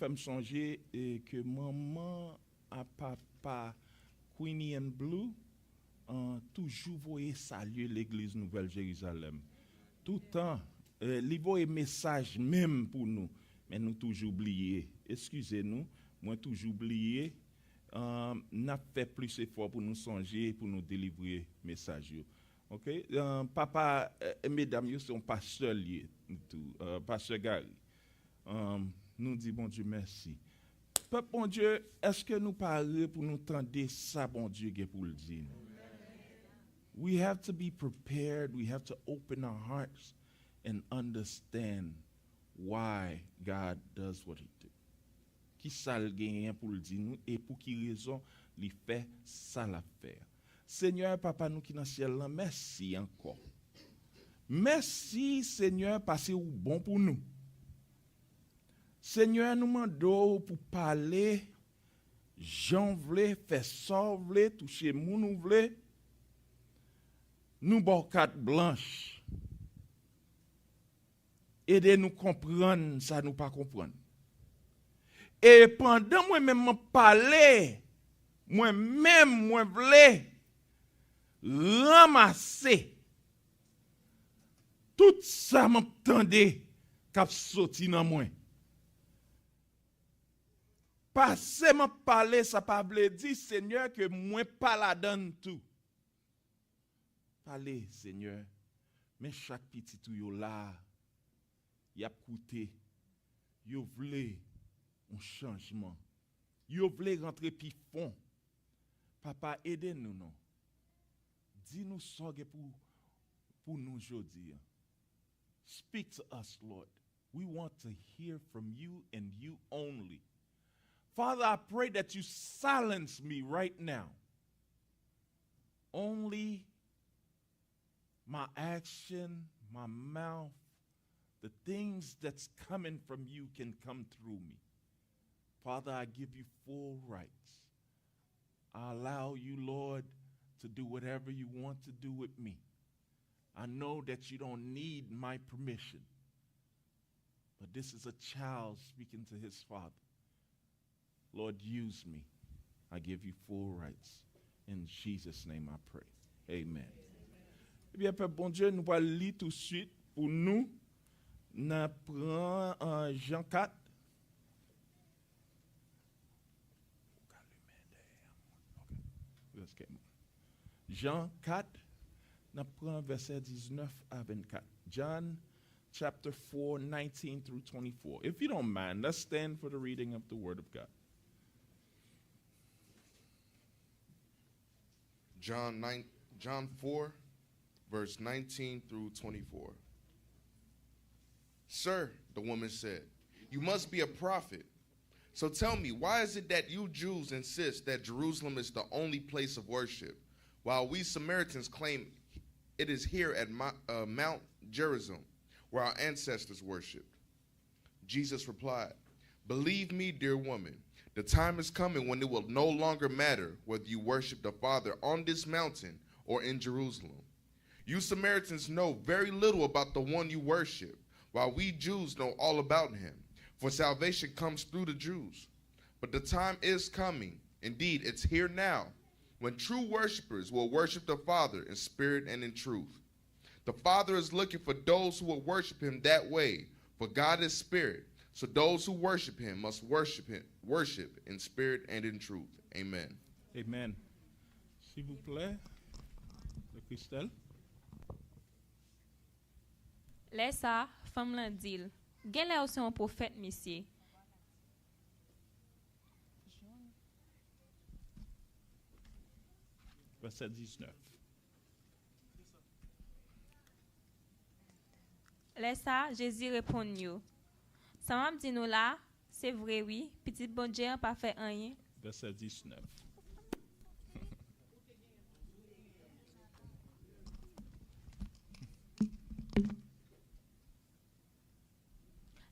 fait me songer que maman à papa Queenie and Blue toujours voyait saluer l'église Nouvelle Jérusalem. Tout le temps, il voyait message même pour nous, mais nous toujours oublié. Excusez-nous, moi toujours oublié. N'a fait plus effort pour nous songer, pour nous délivrer message. OK? Papa et mesdames, ils sont pasteurs liés, pasteur Gary. Nous dit bon Dieu merci. Peuple bon Dieu, est-ce que nous parlons pour nous tendre ça bon Dieu pour le dire? We have to be prepared. We have to open our hearts and understand why God does what he do. Qui ça le gagne pour le dire nous et pour qui raison il fait ça la faire. Seigneur papa nous qui dans ciel là, merci encore. Merci Seigneur parce que vous bon pour nous. Seigneur nous mandons pour parler Jean vle faire ça vle toucher moun vle. Nous bon carte blanche. Aidez nous comprendre ça nous pas comprendre. Et pendant moi-même parler, moi-même moi vle ramasser tout ça m'entendait k'ap sorti dans moi. Passer m'a parler ça pas veut dire Seigneur que moi pas la donne tout. Parlez Seigneur, mais chaque petit tout yo là, y a coûté, yo vle un changement. Yo vle rentrer pi fond. Papa aidez-nous non. Dis-nous ça pour nous aujourd'hui. Speak to us, Lord. We want to hear from you and you only. Father, I pray that you silence me right now. Only my action, my mouth, the things that's coming from you can come through me. Father, I give you full rights. I allow you, Lord, to do whatever you want to do with me. I know that you don't need my permission, but this is a child speaking to his father. Lord, use me. I give you full rights. In Jesus' name I pray. Amen. Eh bien, Père bon Dieu, nous allons lire tout de suite pour nous. Nous prenons Jean 4. Jean 4, nous prenons verset 19 à 24. John chapter 4, 19 through 24. If you don't mind, let's stand for the reading of the Word of God. John 4, verse 19 through 24. Sir, the woman said, you must be a prophet. So tell me, why is it that you Jews insist that Jerusalem is the only place of worship, while we Samaritans claim it is here at Mount Gerizim, where our ancestors worshipped? Jesus replied, believe me, dear woman, the time is coming when it will no longer matter whether you worship the Father on this mountain or in Jerusalem. You Samaritans know very little about the one you worship, while we Jews know all about him, for salvation comes through the Jews. But the time is coming, indeed it's here now, when true worshipers will worship the Father in spirit and in truth. The Father is looking for those who will worship him that way, for God is spirit. So those who worship him must worship in spirit and in truth. Amen. Amen. S'il vous plaît, le Christelle. Laisse femme lan dil. Gen lè aussi un prophète monsieur. Verset 19. Laisse Jésus répond yo. Ça m'a dit nous là, c'est vrai oui, petit bon Dieu n'a pas fait rien. Verset 19.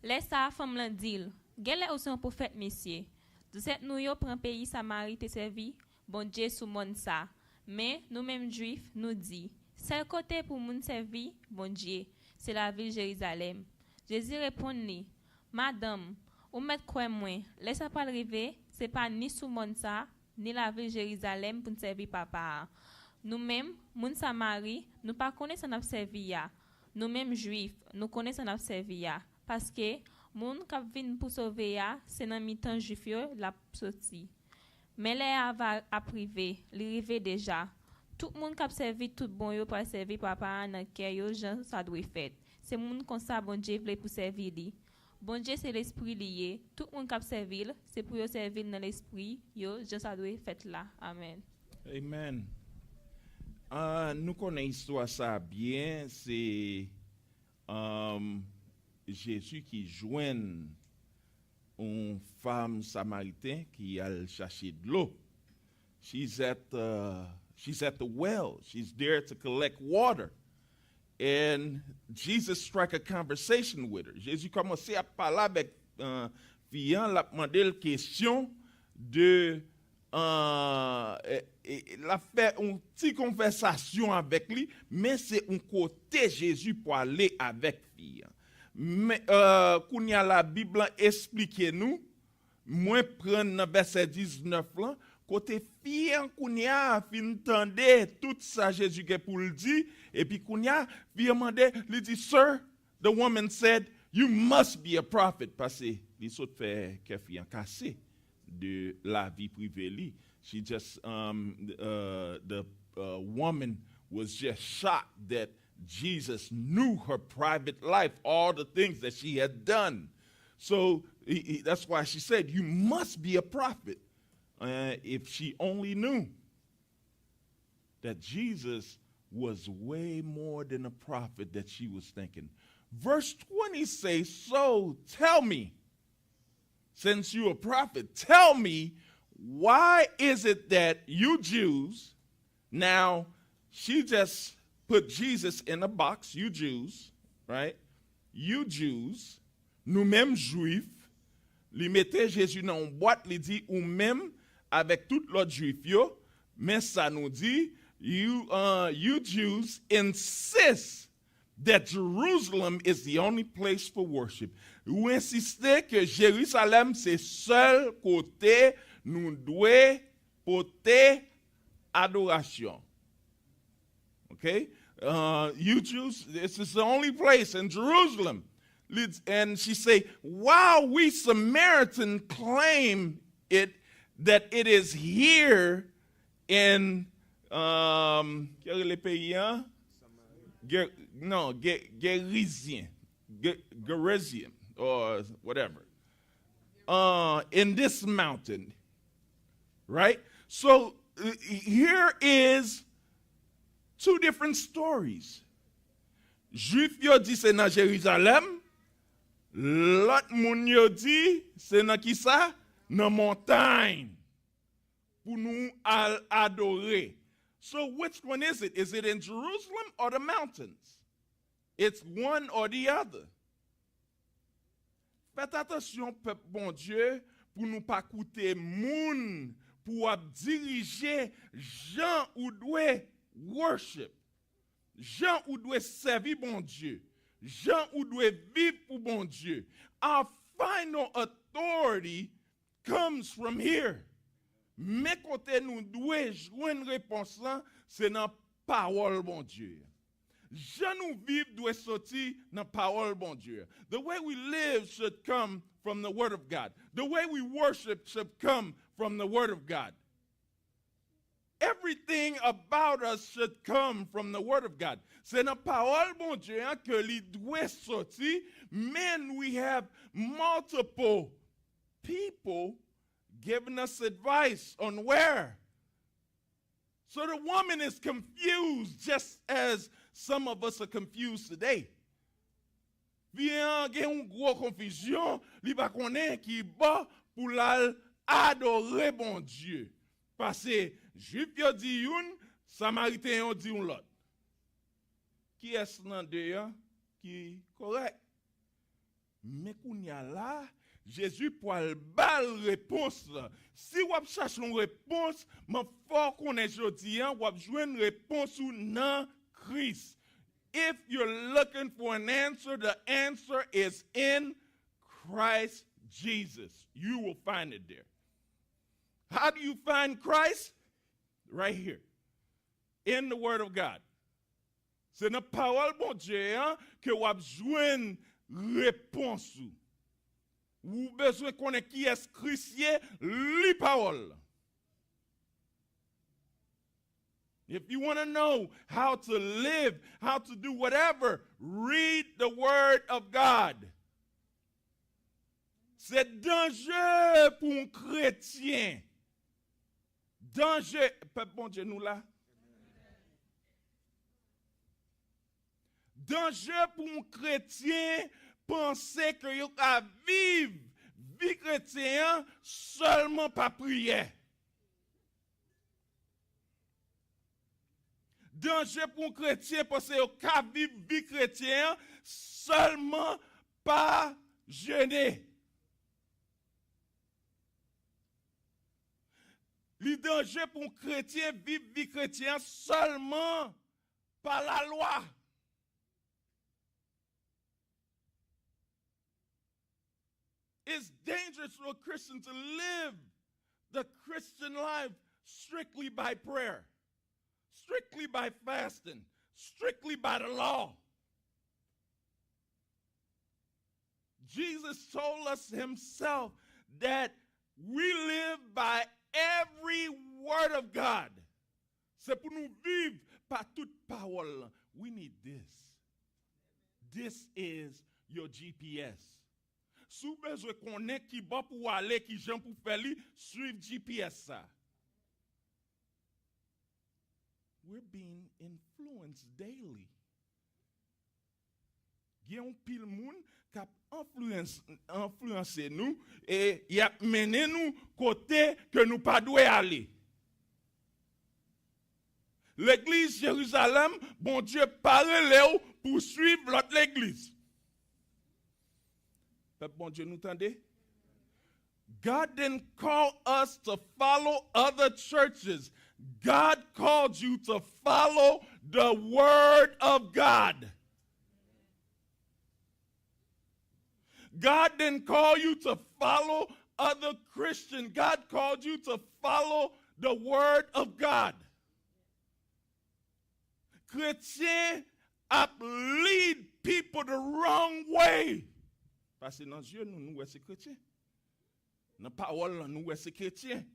Laisse femme lan dil. Gen lè aussi un prophète monsieur. De cette nous yo prend pays Samarie te servi, bon Dieu sous monde ça. Mais nous mêmes juifs nous dit, seul côté pour moun servi, bon Dieu, c'est la ville Jérusalem. Jésus répondit, Madame, Ou met quoi moi, laisse pas arriver, c'est pas ni sous monde ça, ni la ville Jérusalem pour nous servir papa. Nous-mêmes, moun Samari, nous pas connaissons n'a servi ya. Nous-mêmes juifs, nous connaissons n'a servi ya parce que moun k'ap vinn pour sauver ya, c'est dans mi-temps juif yo la sorti. Mais les va à privé, li rive déjà. Tout moun k'ap servi tout bon yo pour servir papa dans cœur yo, Jean ça doit fait. C'est moun comme ça bon Dieu vle pour servir li. Bon Dieu c'est l'esprit lié. Tout moun k'ap servir, c'est pour yo servir dans l'esprit, yo Jean ça doit fait là. Amen. Amen. Nous connaissons l'histoire ça bien, c'est Jésus qui joint une femme samaritaine qui a cherché de l'eau. She's at the well. She's there to collect water. And Jesus strike a conversation with her. Jésus commençait à parler avec fille, l'a demandé la question de la fait une petite conversation avec lui, mais c'est un côté Jésus pour aller avec fille. Mais quand la Bible explique nous, moi prendre dans verset 19 là, côté fille kounya fin tande tout ça Jésus que pour le dire et puis kounya fille demandé lui dit sir, the woman said you must be a prophet parce que il saute fait que fille cassé de la vie privée li. She just the woman was just shocked that Jesus knew her private life, all the things that she had done. So that's why she said, you must be a prophet. If she only knew that Jesus was way more than a prophet that she was thinking. Verse 20 says, so tell me, since you're a prophet, tell me, why is it that you Jews, now she just put Jesus in a box, you Jews, right? You Jews, nous-mêmes juifs, li mettez Jésus dans une boîte, li dit ou même avec tout l'autre juif yo, mais ça nous dit you Jews insist that Jerusalem is the only place for worship. Vous insistez que Jérusalem c'est seul côté nous doit porter adoration. Okay? You Jews, this is the only place in Jerusalem. And she say, while we Samaritan claim it, that it is here in, Gerizim, or whatever, in this mountain, right? So here is two different stories. Juif yo dit c'est dans Jérusalem, l'autre moun yo dit c'est dans qui ça? Dans montagne. Pour nous adorer. So which one is it? Is it in Jerusalem or the mountains? It's one or the other. Faites attention, peuple bon Dieu, pour nous pas coûter moun, pour diriger gens ou doit worship. Gens ou doit servir bon Dieu. Gens ou doit vivre pour bon Dieu. Our final authority comes from here. Mais côté nous doit joindre réponse là, c'est dans parole bon Dieu. Gens nous vivre doit sortir dans parole bon Dieu. The way we live should come from the word of God. The way we worship should come from the word of God. Everything about us should come from the word of God. C'est dans parole bon Dieu que li doit sortir. Men, we have multiple people giving us advice on where. So the woman is confused just as some of us are confused today. Vient gen une grosse confusion, li pa konnen ki ba pour l'adorer bon Dieu. Parce que Juif yo di une, Samaritain yo di une l'autre. Qui est-ce nan de qui correct? Mais kounya là, Jésus pour le bal réponse là. Si vous cherchez une réponse, mais faut qu'on ait jodi an, vous jouer une réponse ou nan Christ. If you're looking for an answer, the answer is in Christ Jesus. You will find it there. How do you find Christ? Right here. In the Word of God. C'est dans la parole bon Dieu que vous avez besoin de réponse. Vous avez besoin de connaître qui est Christ, li parole. If you want to know how to live, how to do whatever, read the Word of God. C'est dangereux pour un chrétien. Danger, peuple bon Dieu nous là. Danger pour un chrétien penser que il va vivre vie chrétienne seulement par prière. Danger pour un chrétien penser qu'il va vivre vie chrétienne seulement par jeûner. Le danger pour un chrétien vivre vie chrétienne seulement par la loi. It's dangerous for a Christian to live the Christian life strictly by prayer, strictly by fasting, strictly by the law. Jesus told us himself that we live by every word of God. C'est pour nous vivre par toute parole. We need this. This is your GPS. Sou besoin connaître qui bon pour aller, qui j'en pour faire li, suivre GPS ça. We're being influenced daily. Il y a un pile moun qui a influencé nous et il a mené nous côté que nous pas doué aller. L'église Jérusalem, bon Dieu parle pour suivre l'autre l'église. Bon Dieu nous tendez? God didn't call us to follow other churches. God called you to follow the word of God. God didn't call you to follow other Christians. God called you to follow the word of God. Chrétiens lead people the wrong way. Parce que dans Dieu, nous sommes chrétiens. Dans la parole, nous sommes chrétiens.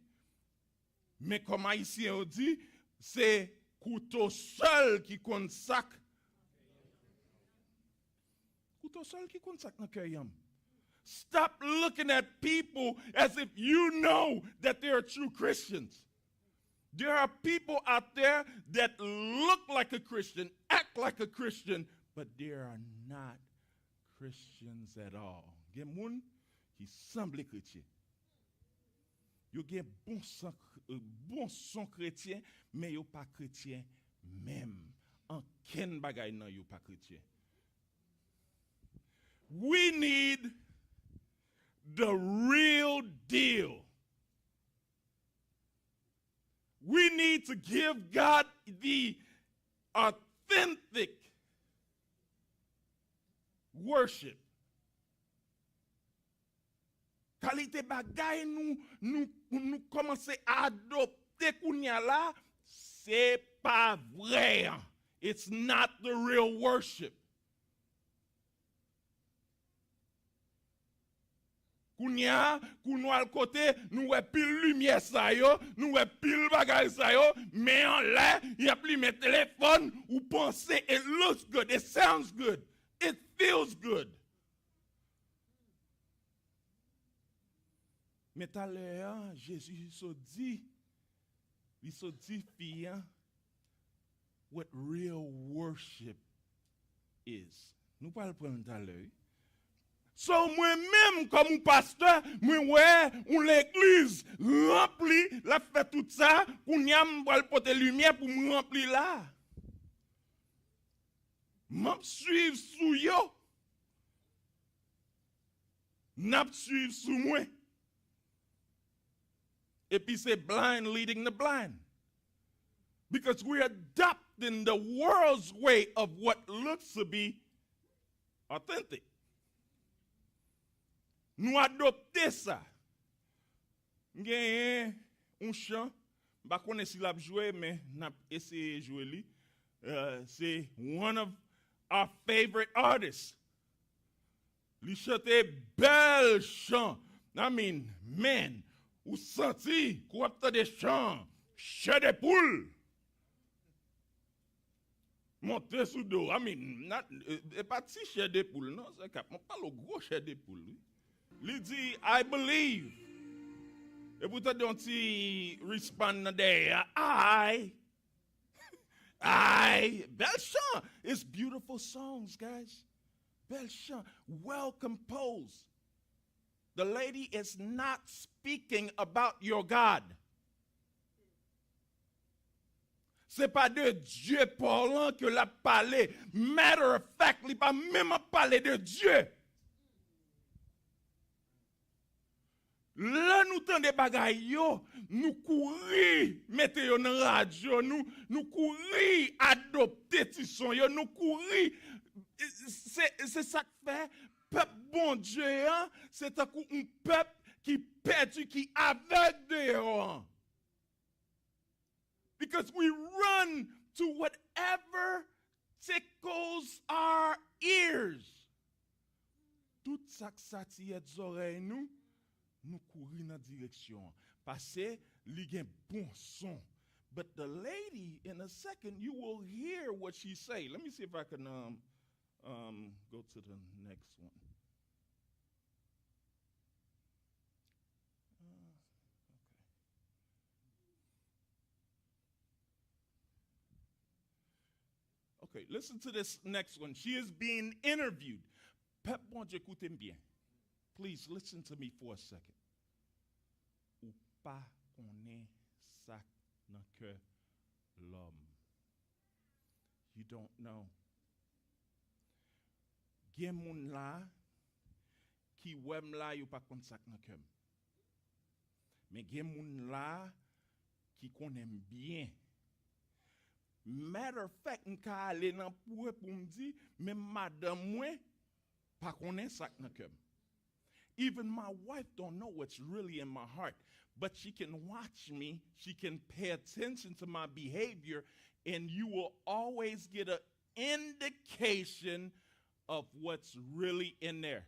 Mais comme Haïtien on dit, c'est couteau seul qui compte sac. Couteau seul qui compte sac dans le cœur. Stop looking at people as if you know that they are true Christians. There are people out there that look like a Christian, act like a Christian, but they are not Christians at all. Gen moun qui semble chrétien. Yo gen bon son chrétien, mais yo pas chrétien même. En ken bagay nan yo pas chrétien. We need the real deal. We need to give God the authentic worship. Kalite bagay nous commencer à adopter kounya la, c'est pas vrai. It's not the real worship. Kounya, kounou al côté, nous wè pile lumière sa yo, nous wè pile bagay sa yo, mais en là, y a plus mes téléphones ou penser it looks good, it sounds good, it feels good. Mais tout à l'heure, Jésus se dit, what real worship is. Nous parlons tout à l'heure. So moi-même, comme un pasteur, moi l'église remplie, la fait tout ça, pour n'y avoir porter lumière pour me remplir là. M'a suivre sous yo. N'a suivre sous moi. Et puis c'est blind leading the blind. Because we're adopting the world's way of what looks to be authentic. Nous adopter ça. Gagné un chant, je ne sais pas si l'a joué, mais n'a essayé de jouer. C'est one of our favorite artists. Il chantait bel chant. I mean, man, ou senti qu'on a des chants, chez des poules. Monter sous dos. I mean, pas petit chez des poules, non, c'est cap. On parle au gros chez des poules. Il dit, I believe. Et vous don't respond there. Bel chant. It's beautiful songs, guys. Bel chant. Well composed. The lady is not speaking about your God. C'est pas de Dieu parlant que l'a parlé. Matter of fact, il pas même parlé de Dieu. Là, nous tendons des bagailles, nous courir, mettez yo dans la radio, nous courir, adopter tisson, nous courir. C'est ça que fait, peuple bon Dieu, hein? C'est un peuple qui perdu, qui aveugle dehors. Because we run to whatever tickles our ears. Tout ça que ça tire des oreilles, nous courir dans la direction. Parce que il y a un bon son. But the lady, in a second, you will hear what she say. Let me see if I can go to the next one. Okay, listen to this next one. She is being interviewed. Peuple bon Dieu, écoutez bien. Please listen to me for a second. Ou pas connaît ça dans que l'homme. You don't know. Gen moun la qui wem la yo pas connaît ça dans que. Mais gen moun la qui connaît bien. Matter of fact, m'ka aller nan pour me dire même madame moi pas connaît ça dans que. Even my wife don't know what's really in my heart, but she can watch me, she can pay attention to my behavior, and you will always get an indication of what's really in there.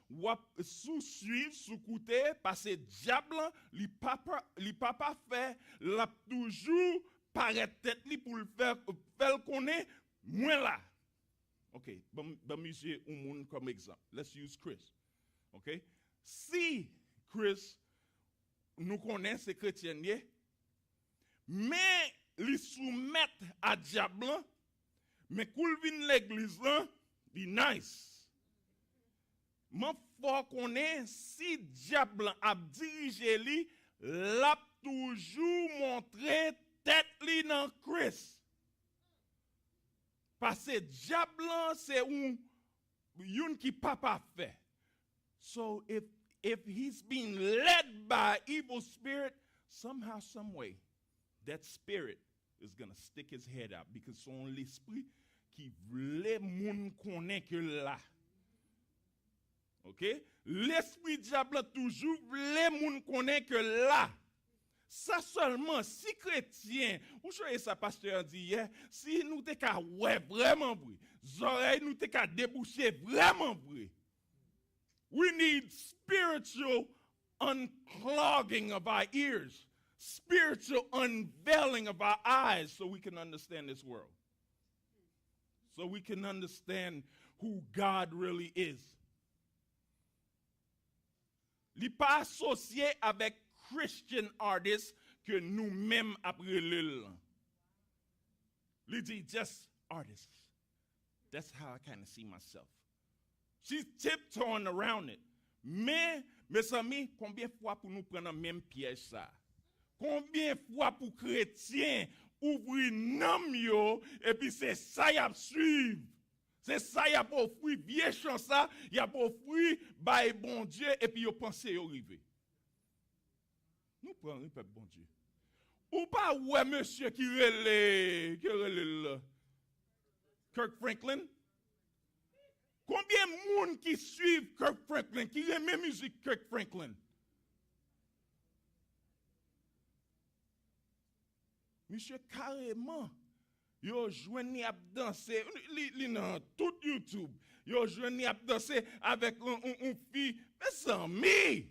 Wap sous suivre, sous côté, parce que diable, li papa fait, l'a toujours paraît tête li pour le faire connaître, moi là. Okay, bon monsieur un monde comme exemple. Let's use Chris. Okay? Si Chris nous connaît ces chrétiens, mais les soumettre à diable, mais qu'il vienne l'église là, be nice. M'en faut connaître si diable a dirigé li, l'a toujours montré tête li dans Chris. Parce que diable c'est un qui papa fait. So if he's being led by evil spirit, somehow, some way, that spirit is going to stick his head out because son l'esprit qui voulait moun connaît que là. OK? L'esprit diable toujours voulait moun connaît que là. Ça seulement, si chrétien, ou je ça pasteur dit hier, si nous te ka ouais vraiment vrai, oreilles nous te ka déboucher vraiment vrai. We need spiritual unclogging of our ears, spiritual unveiling of our eyes so we can understand this world. So we can understand who God really is. Li pas associé avec Christian artists que nous-mêmes après l'île. Li dit just artists. That's how I kind of see myself. She's tiptoeing around it. Mais, mes amis, combien de fois pour nous prendre le même piège ça? Combien de fois pour chrétiens ouvrir nom yo et puis c'est ça y a suivre. C'est ça y a pour offrir vieux chant ça, y a pour offrir by bon Dieu et puis yo penser yo arriver. Nous prenons le peuple bon Dieu. Ou pas ouais monsieur qui relève là. Kirk Franklin. Combien de monde qui suivent Kirk Franklin, qui aime musique Kirk Franklin? Monsieur carrément, yo jouni ap danser, li nan tout YouTube, yo jouni ap danser avec un fille, mes amis.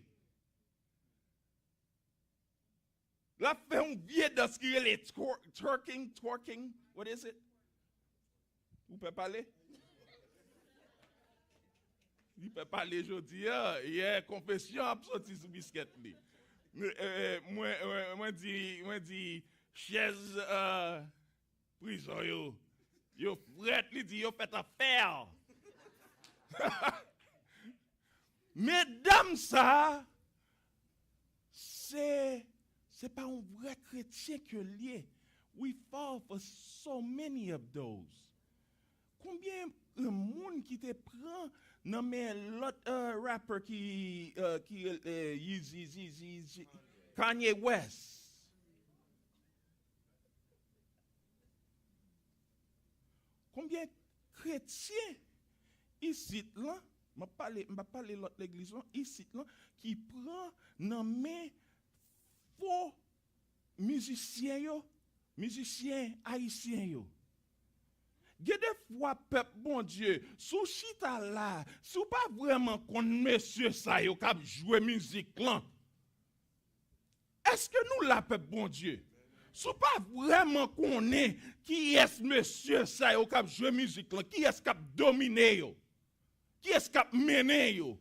La fait un vieux danse qui est twerking, what is it? Vous pouvez parler? Il peut parler aujourd'hui, hier, confession a sorti sous biscuit li. Moi dit chaise prison yo frette li dit yo fait affaire. Mesdames ça c'est pas un vrai chrétien que lié. We fall for so many of those. Combien de monde qui te prend non mais l'autre rapper qui Yeezy Kanye West. Combien de chrétiens ici là, m'a parler l'autre l'église là, ici là qui prend non mais faux musiciens haïtiens yo. Gè des fois peuple bon Dieu, sous chita là, sous pas vraiment kon monsieur ça yo k'ap jouer musique là. Est-ce que nous la peuple bon Dieu? Sous pas vraiment connaît qui est monsieur ça yo k'ap jouer musique là, qui est k'ap dominer yo? Qui est k'ap mener yo?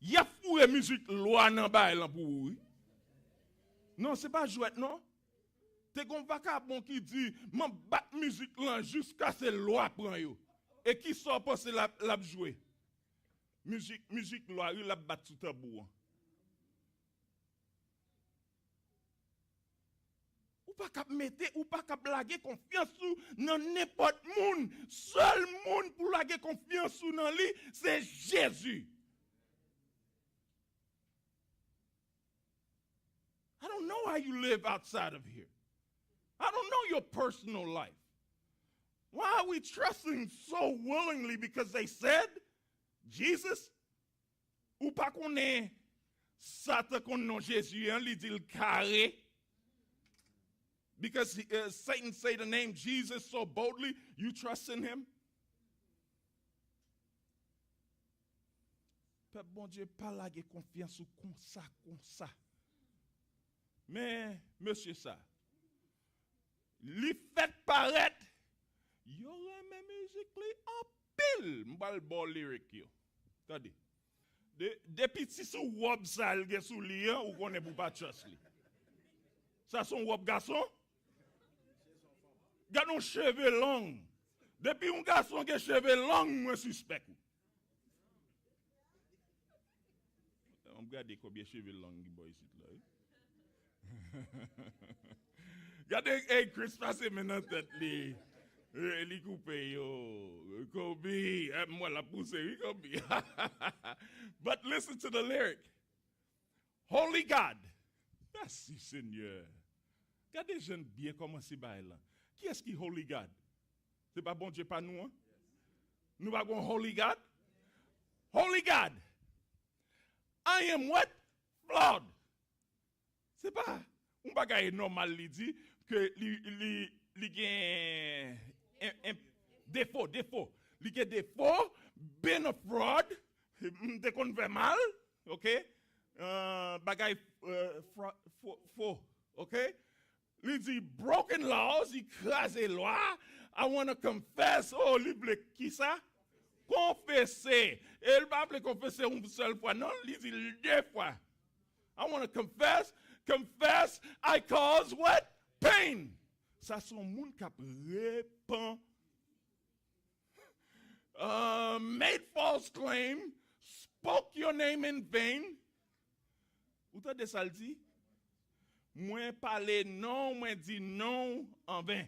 Y a foué musique loi nan bay là pour oui. Non, c'est pas jouet non. Te gon vagabond qui dit m'en bat musique là jusqu'à ce loi prend yo. Et qui sort penser la jouer. Musique loi, il la bat tout tabou. Ou pas cap mettre ou pas cap blaguer confiance sous dans n'importe monde. Seul monde pour laguer confiance sous dans lui, c'est Jésus. I don't know how you live outside of here. I don't know your personal life. Why are we trusting so willingly? Because they said, Jesus, ou pas connaît, Satan connaît Jésus, hein, li dit le carré. Because Satan say the name Jesus so boldly, you trust in him? Peuple bon Dieu, pas la confiance ou comme ça. Mais, monsieur ça, li fait paraître, yo remet musique li en pile, m'bal bon lyrique yo. Attendez. Depuis si sou wop ça l'ge sou li ou connaît pour pas trust li. Ça son wop garçon? Gardons cheveux longs. Depuis un garçon qui a cheveux longs, moi suspect. On regarde combien de cheveux longs il boy ici là. Regardez, hey, Chris, passez maintenant tête li. Li coupé yo. Kobe, moi la pousse, Kobe. But listen to the lyric. Holy God. Merci Seigneur. Regardez jeunes bien commencé par là. Qui est-ce qui Holy God? C'est pas bon Dieu pas nous hein? Nous pas gon Holy God? Holy God. I am what? Flawed. C'est pas un bagage normal li dit que li gen un défaut. Li gen défaut, ben a fraud, de kon fait mal, OK? Bagage faux, OK? Li dit broken laws, écrasé loi. I want to confess. Oh, li ble qui ça? Confesser. Elle va pas confesser une seule fois, non, li dit deux fois. I want to confess, I cause what? Pain. Ça son monde qui répand. Made false claim, spoke your name in vain. Ou t'as des saldi? Moi parler non, moi dit non en vain.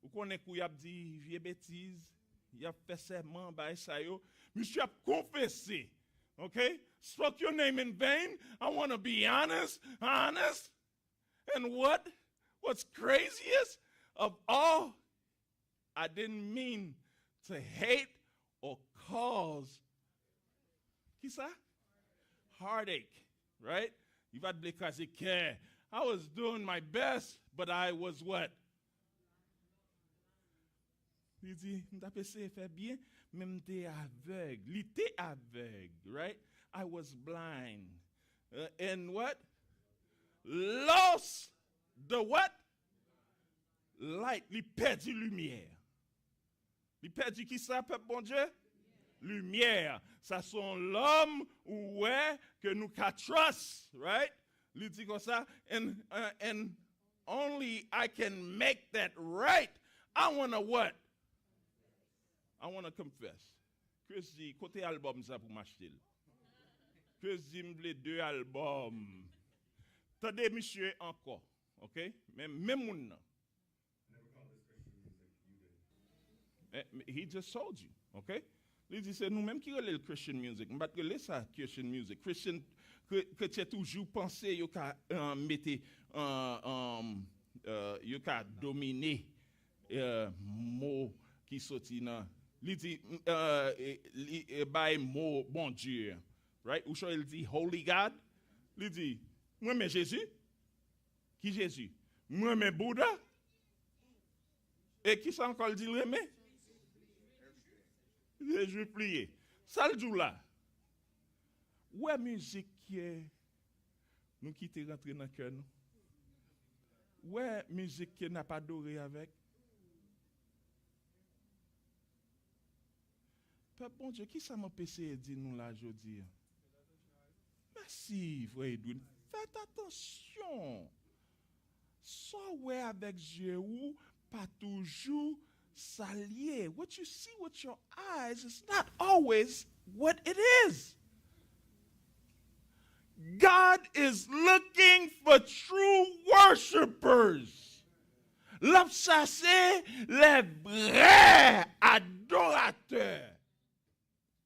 Ou connaît kou y a dit vieux bêtise, y a fait serment by ça yo, monsieur a confessé. Okay? Spoke your name in vain. I want to be honest. And what's craziest of all, I didn't mean to hate or cause, qui ça? Heartache, right? Il va te décraser cœur. I was doing my best, but I was what? Il dit, m'ta essayé faire bien, mais m'étais aveugle. Il était aveugle, right? I was blind. And what? Lost the what? Light. Il perdu lumière. Il perdu qui ça, peuple bon Dieu? Lumière. Ça sont l'homme ouais que nous ka trust, right? Il dit comme ça, and only I can make that right. I want to what? I want to confess. Chris dit, côté album ça pour m'acheter. Chris dit, m'vle 2 albums. Tendez monsieur encore, ok? Même moun nan. He just told you, okay? Il dit, c'est nous-mêmes qui relèvent le Christian music. Je ne vais pas ça Christian music. Christian, que tu as toujours pensé, you ka mette, you ka dominer mot qui sorti nan. Il dit, by mot bon Dieu, right? Ou il dit, Holy God. Il dit, moi, mais Jésus. Qui Jésus? Moi, mais Bouddha. Et qui ça encore dit, mais? Je vais plier. Ça le jour là. Ouais, musique qui est nous qui te rentré dans le cœur nous. Ouais, musique qui n'a pas adoré avec. Peuple bon Dieu, qui ça m'a essayé de dire nous là aujourd'hui? Merci, frère Edwin. Faites attention. Soit ouais avec Dieu ou pas toujours s'allier. What you see with your eyes is not always what it is. God is looking for true worshipers. L'a chassé les vrais adorateurs.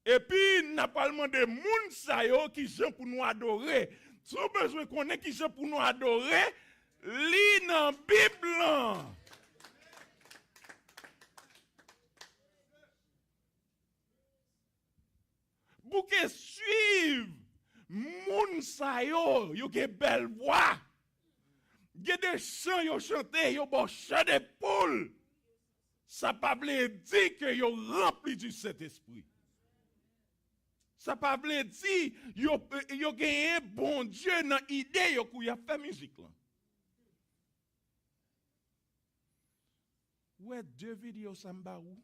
Et puis, n'a pas demandé moun sa yo qui sont pour nous adorer. Si vous avez besoin qu'on ait qui sont pour nous adorer, lis dans la Bible. Pour que suivre moun sa yo ge belle voix. Ge des chants yo chanté, yo bon chant de poule. Ça pas veut dire que yo rempli du Saint-Esprit. Ça pas veut dire yo gagné bon Dieu dans idée yo kou y a fait musique là. Ouais, 2 vidéos samba ou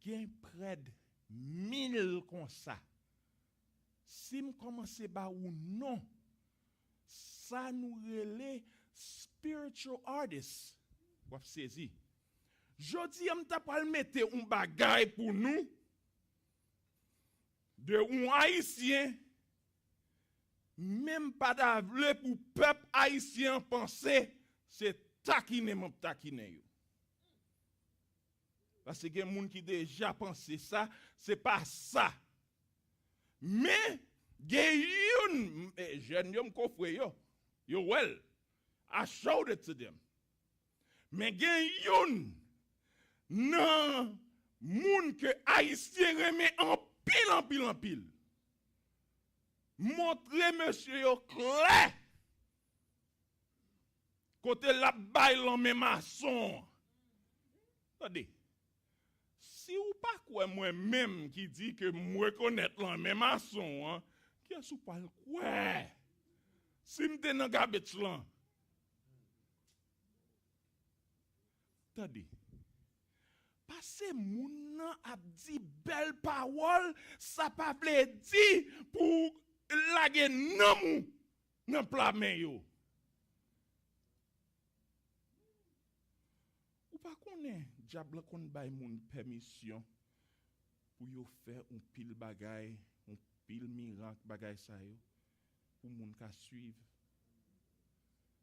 gen près de 1000 comme ça. Si me commence ba ou non, ça nous relève spiritual artists. Vous saisi. Jodi am ta pas mettre un bagay pour nous de un haïtien même pas d'avle pour peuple haïtien penser c'est taquiner mon taquiner yo. Parce que il y a des gens qui déjà pensé ça, c'est pas ça. Mais il y a des jeunes qui ont yo well, I showed it to them. Mais il y a des non moun que haïtien remet en pile. Montrez monsieur yo clair. Côté la baille en même maçon. Attendez. Si ou pas quoi moi-même qui dit que moi connaître la même maçon, hein, qui est-ce pas le quoi? Si m'te dans gabet là. Attendez. Parce que moun nan a dit belle parole, ça pas veut dire pour laguer nan mou nan plat men yo. Ou pas connaît diable kon bay moun permission pour yo faire un pile bagay, un pile miracle bagay sa yo pour moun ka suivre.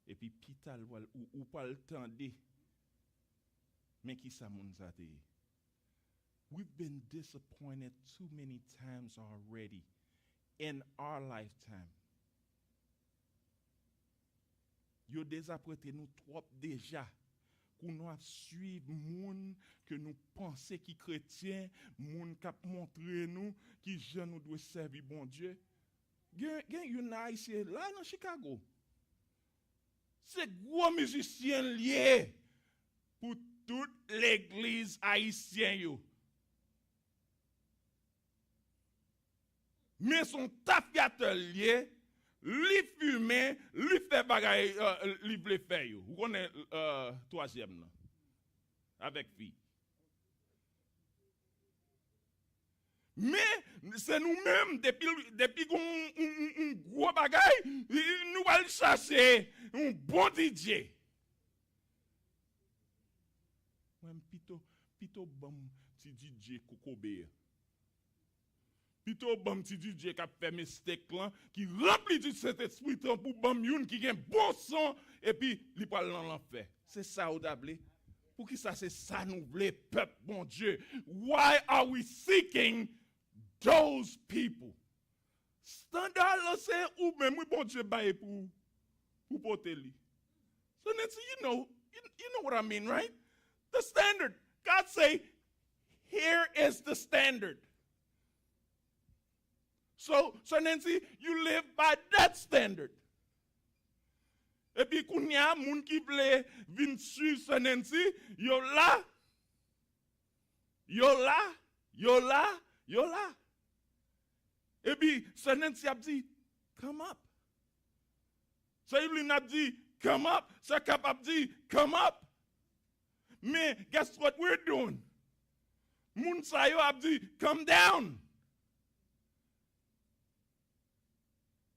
Et puis pital ou pas le tande. Mais qui ça moun sa te? We've been disappointed too many times already in our lifetime. Yo désapprêté nous trop déjà qu'on nous suivre moun que nous pensons qui chrétien, moun qui montré nous qui gens nous doit servir bon Dieu. Gen une haïtien là dans Chicago. C'est gros musicien lié pour toute l'église haïtienne yo. Mais son tafiateur lié, li fume, li fait bagay, li vle fait yo. Vous connaissez troisième là, avec fille. Mais c'est nous-mêmes, depuis qu'on gros bagay, nous allons chercher un bon DJ. Même pito bam ti DJ Kokobe. Pito bam ti DJ qui a fait mistake là, qui remplit du Saint-Esprit pour bam youn qui a un bon son et puis li pa dans l'enfer. C'est ça ou d'able. Pour qui ça c'est ça nous voulons peuple bon Dieu. Why are we seeking those people? Standard là c'est ou même bon Dieu bail pour porter li. So Nancy, you know what I mean, right? The standard. God say, here is the standard. So Nancy, you live by that standard. Et puis kounya moun ki vle vin suivre Nancy, yo là. Et puis Nancy a dit, come up. So Evelyn a dit, come up. So Cap a dit, come up. Mais guess what we're doing? Moun sa yo a dit, come down.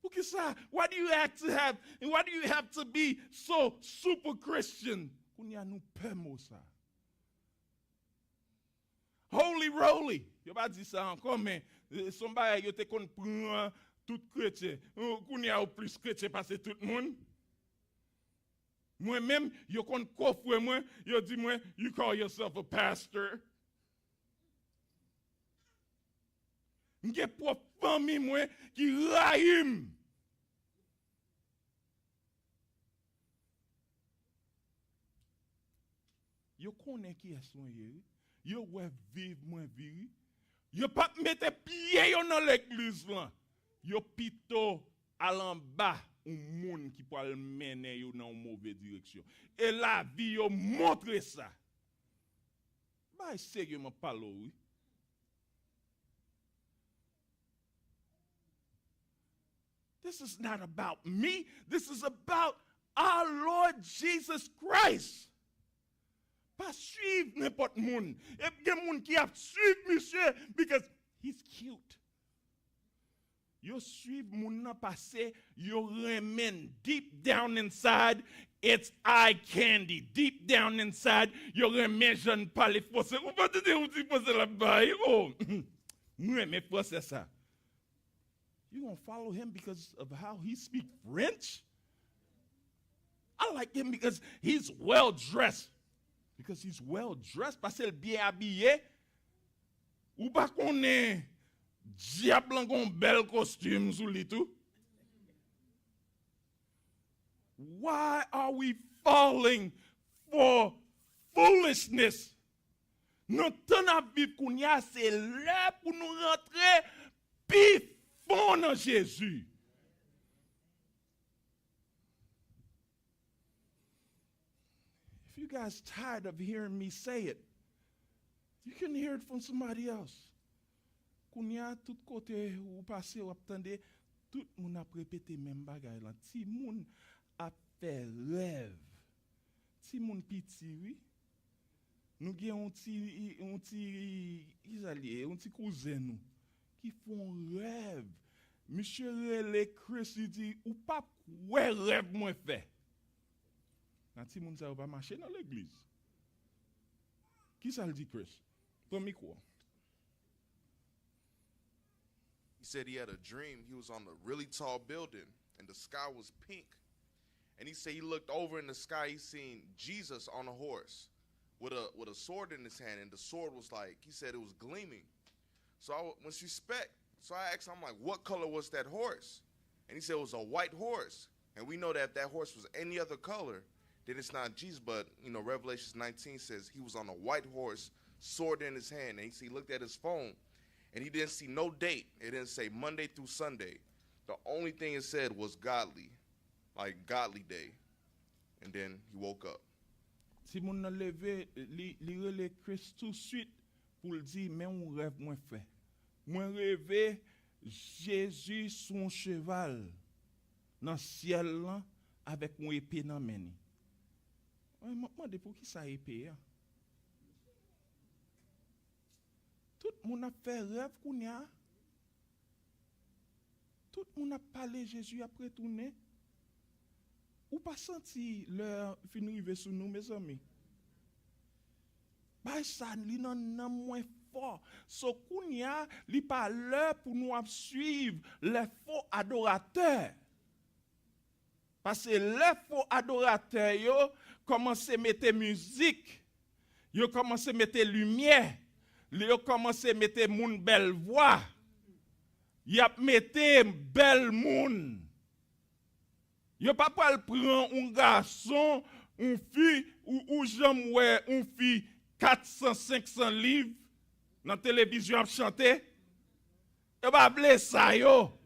Porque ça, why do you have to be so super Christian? Kounya nou pemo ça. Holy roly. Yo pas dit ça encore, mais somebody yo te kon prend tout chrétien. Kounya ou plus chrétien parce que tout le monde. Moi-même, yo kon kofwe moi, yo di moi, you call yourself a pastor. M'ge pour famille moi qui rahim. Yo connaît qui est son yé. Yo ouais vive moins viri. Yo pas mettre pied yo dans l'église là. Yo pito à l'en bas un monde qui peut mener yo dans une mauvaise direction. Et la vie yo montre ça. Bah sérieusement parle oui. This is not about me. This is about our Lord Jesus Christ. Pas suivre n'importe monde. Et il y a des gens qui a suivre monsieur because he's cute. You suivre moun nan passé, you remain deep down inside, it's eye candy. Deep down inside, you remain jeune parler français. Ou pas te dire ou ti français là-bas. Oh, moi mais français ça. You gonna follow him because of how he speak French? I like him because he's well dressed. Because he's well dressed, parce qu'il bien habillé. Ou pas connaît diable gon bel costume sous li tout. Why are we falling for foolishness? Notre temps à vivre kounya c'est là pour nous rentrer pif fond dans Jésus. If you guys tired of hearing me say it, you can hear it from somebody else. Kounya tout côté ou passé ou attendez, tout moun a répété même bagay là. Ti moun a fait rêve. Ti moun piti oui. Nous gen un petit cousin nous qui font rêve. Monsieur Relé Chris il dit ou pas ouais rêve moi fait. Nan ti moun sa ou pas marcher dans l'église. Qui ça le dit Chris? Premier quoi? He said he had a dream. He was on a really tall building, and the sky was pink. And he said he looked over in the sky. He seen Jesus on a horse with a sword in his hand, and the sword was like, he said it was gleaming. So I asked him, I'm like, what color was that horse? And he said it was a white horse. And we know that if that horse was any other color, then it's not Jesus, but, Revelation 19 says he was on a white horse, sword in his hand, and he looked at his phone, and he didn't see no date. It didn't say Monday through Sunday. The only thing it said was godly, like godly day. And then he woke up. Si moun nan leve, li rele Christ tout de suite pour le dire, mais un rêve moins fait. Moi rêve Jésus son cheval dans ciel là avec une épée dans main. Moi demande pour qui ça épée hein? Tout le monde a fait rêve qu'on y a. Tout le monde a parlé Jésus après tourner. Ou pas senti leur fin arriver sur nous, mes amis? Bah, ça, li nan moins fort. So, kounya, li pas l'heure pour nous suivre les faux adorateurs. Parce que les faux adorateurs, yo, commencent à mettre musique. Yo commencent à mettre lumière. Yo commencent à mettre moun belle voix. Yo mettre belle moun. Yo pas pas prendre un garçon, une fille ou j'aime ouais une fille 400 500 livres dans télévision à chanter. Yo pas blesse ça yo.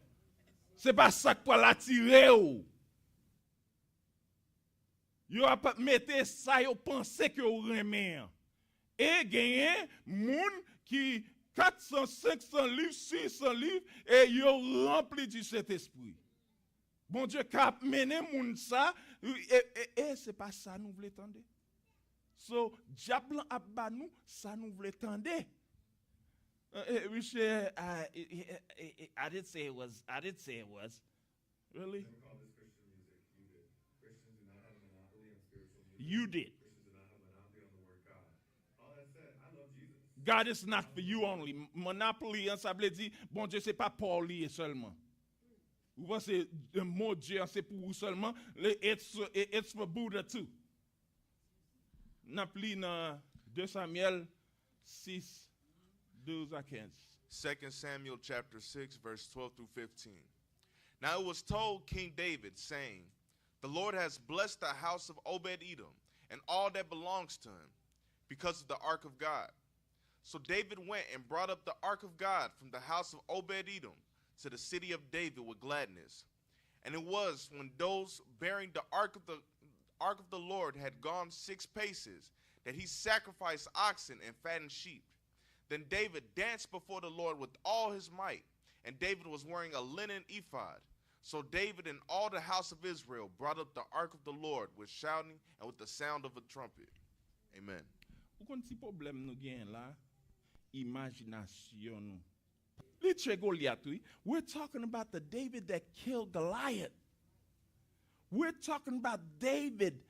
C'est pas ça pour l'attirer ou. Yo pas mettre ça yo penser que yo remet. Et gagner moun qui 400 500 livres, 600 livres et yo rempli du Saint-Esprit. Bon Dieu cap mené moun ça et c'est pas ça nous voulons tendre. So diable abba nous ça nous voulons tendre. I did say it was. Really? Never call this Christian music. You did. Christians do not have a monopoly on spiritual music. You did. Christians do not have a monopoly on the word God. All that said, I love Jesus. God is not for you only. Monopoly, ça veut dire bon Dieu c'est pas pour lui seulement. Vous pensez le mot Dieu c'est pour vous seulement? It's for Buddha too. N'a plus dans 2 Samuel 6, 12 à 15. 2 Samuel chapter 6, verse 12 through 15. Now it was told King David, saying, the Lord has blessed the house of Obed-Edom and all that belongs to him, because of the ark of God. So David went and brought up the ark of God from the house of Obed-Edom to the city of David with gladness. And it was when those bearing the ark of the Lord had gone 6 paces that he sacrificed oxen and fattened sheep. Then David danced before the Lord with all his might, and David was wearing a linen ephod. So David and all the house of Israel brought up the ark of the Lord with shouting and with the sound of a trumpet. Amen. Ou kon ti problème nou gen là? Imagination nou. Li tche Goliath, we're talking about the David that killed Goliath. We're talking about David,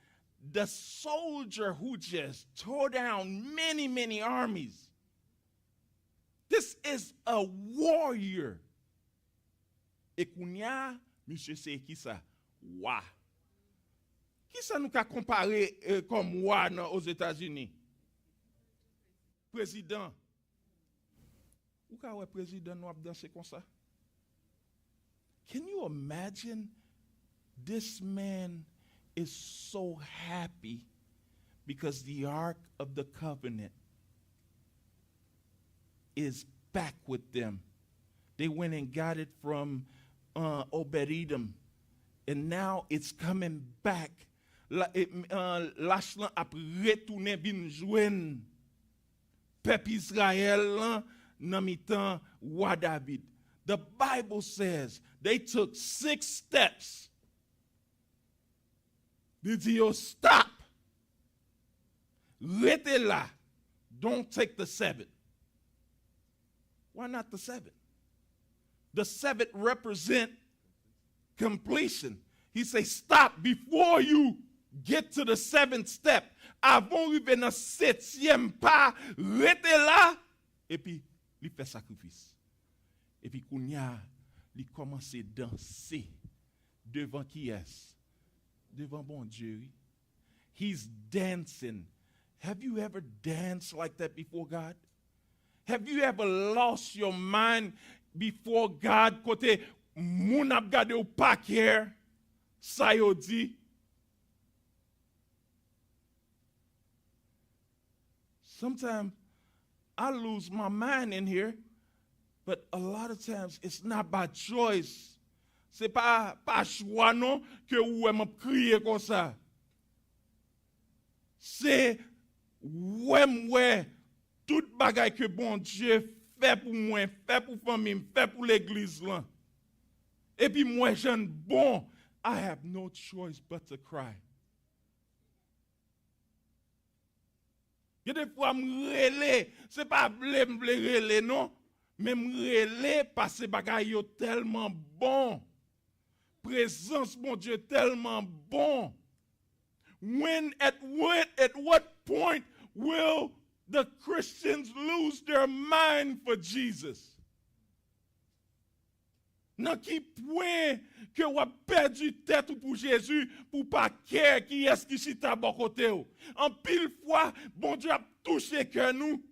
the soldier who just tore down many, many armies. This is a warrior. Et kounya, monsieur c'est qui ça? Wa. Qui ça nous ka comparé comme wa aux États-Unis? Président. Ou ka wè président nou ap danser comme ça? Can you imagine? This man is so happy because the Ark of the Covenant is back with them. They went and got it from Obed-Edom, and now it's coming back. L'achlan ap retourne bin jwen peuple Israël nan mitan roi David. The Bible says they took 6 steps. They dit yo stop. Rete là. Don't take the 7th. Why not the 7th? The 7th represent completion. He say stop before you get to the 7th step. Avant arriver dans 7e pas, rete là. Et puis, il fait sacrifice. Et puis, kounya, il commence à danser devant qui est? Devant bon Dieu. He's dancing. Have you ever danced like that before God? Have you ever lost your mind before God? Kote moun ap gade ou pa kere, sa yo di. Sometimes I lose my mind in here, but a lot of times it's not by choice. C'est pas choix non que ou m'a crier comme ça. C'est ouais tout bagay que bon Dieu fait pour moi, fait pour famille, fait pour l'église là. Et puis moi jeune bon, I have no choice but to cry. Il y a des fois m'relé, c'est pas m'ble relé non, mais m'relé parce que bagay yo tellement bon. Présence mon Dieu tellement bon. At what point will the Christians lose their mind for Jesus? Dans qui point que vous avez perdu tête pour Jésus pour pas care qui est-ce qui chita à bon côté. En pile fois, bon Dieu a touché que nous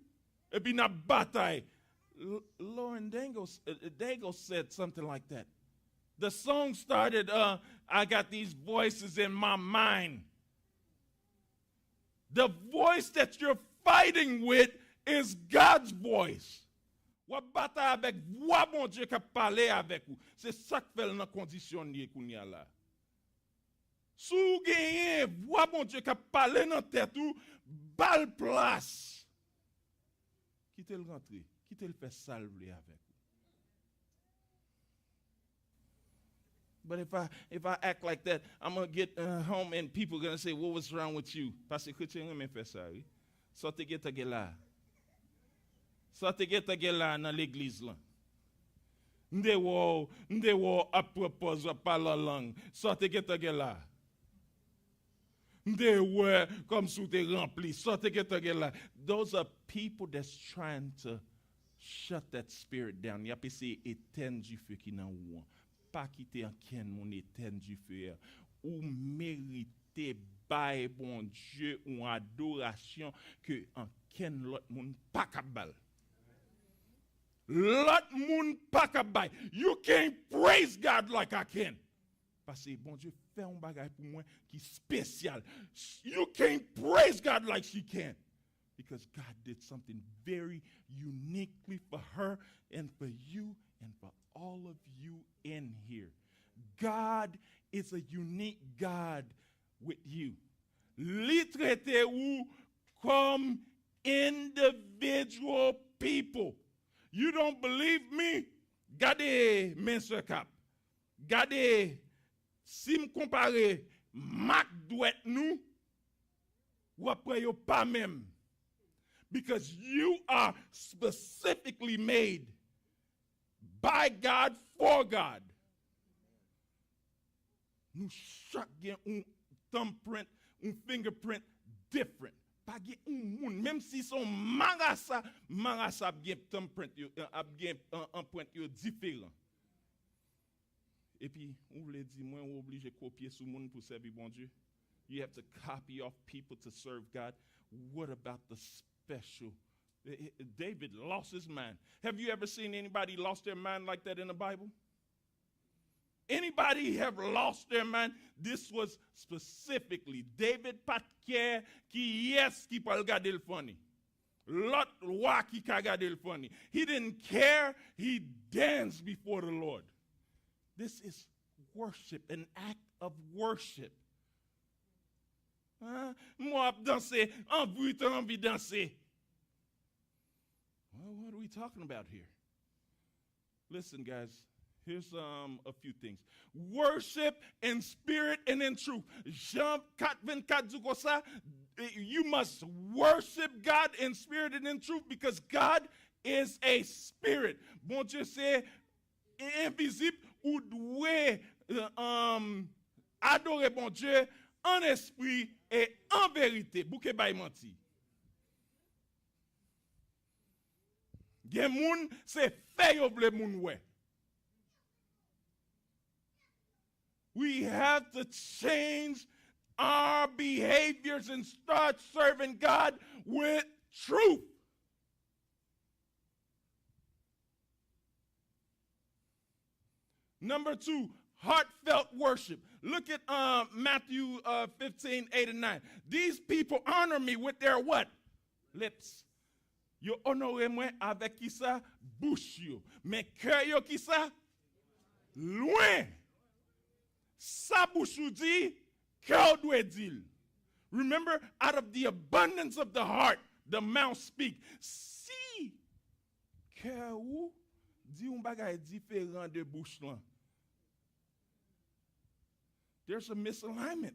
et puis n'a bataille. Lauren Daigle said something like that. The song started, I got these voices in my mind. The voice that you're fighting with is God's voice. Ou bataille avec voix bon Dieu qui parler avec vous. C'est ça que fait dans condition qu'on y a là. Sou gagné voix bon Dieu qui parler dans tête ou bal place. Quittez le rentrer, quittez le faire salver avec vous. But if I act like that, I'm going to get home and people are going to say, well, what's wrong with you? Parce que chrétien ne fait ça, oui. Sortez get là. Sortez get là dans l'église là. Ndewo à propos pas la langue. Sortez get là. Ndewo comme sous t'es rempli. Sortez get là. Those are people that's trying to shut that spirit down. Y a essayé éteindre du feu qui dans ou. Pas quitter en ken mon éteindre du feu. Ou mériter bail bon Dieu ou adoration que en ken l'autre monde pas capable. L'autre monde pas capable. You can't praise God like I can. Parce que bon Dieu fait un bagage pour moi qui spécial. You can't praise God like she can. Because God did something very uniquely for her and for you and for all of you in here. God is a unique God with you. Li traite ou comme individual people. You don't believe me? Gardez men sur cap. Gardez, si me compare Mac douet nous, ou après yo pas même. Because you are specifically made by God for God. Nous chaque gen un thumbprint, un fingerprint different. Pas gen un moun, même si son marasa gen thumbprint yo, gen empreinte yo différent. Et puis, on voulait dire, moi, on est obligé de copier sous monde pour servir bon Dieu. You have to copy off people to serve God. What about the special? David lost his mind. Have you ever seen anybody lost their mind like that in the Bible? Anybody have lost their mind? This was specifically David pas care qui yes qui peut regarder le funny. Lot roi qui ka regarder le funny. He didn't care. He danced before the Lord. This is worship, an act of worship. Moi danser, envie de danser. Well, what are we talking about here? Listen, guys, here's a few things. Worship in spirit and in truth. Jean 4:24 dit comme ça, you must worship God in spirit and in truth because God is a spirit. Bon Dieu, c'est invisible ou doué adorer bon Dieu en esprit et en vérité. Bouke bay menti. Gen moun se fè yo vle moun wè. We have to change our behaviors and start serving God with truth. Number 2, heartfelt worship. Look at Matthew 15:8 and 9. These people honor me with their what? Lips. Yo honore moi avec qui ça? Bouche yo. Mais cœur yo qui ça? Loin. Sa bouche ou dit, cœur doit dire. Remember, out of the abundance of the heart, the mouth speak. Si cœur ou dit un bagay différent de bouche là, there's a misalignment.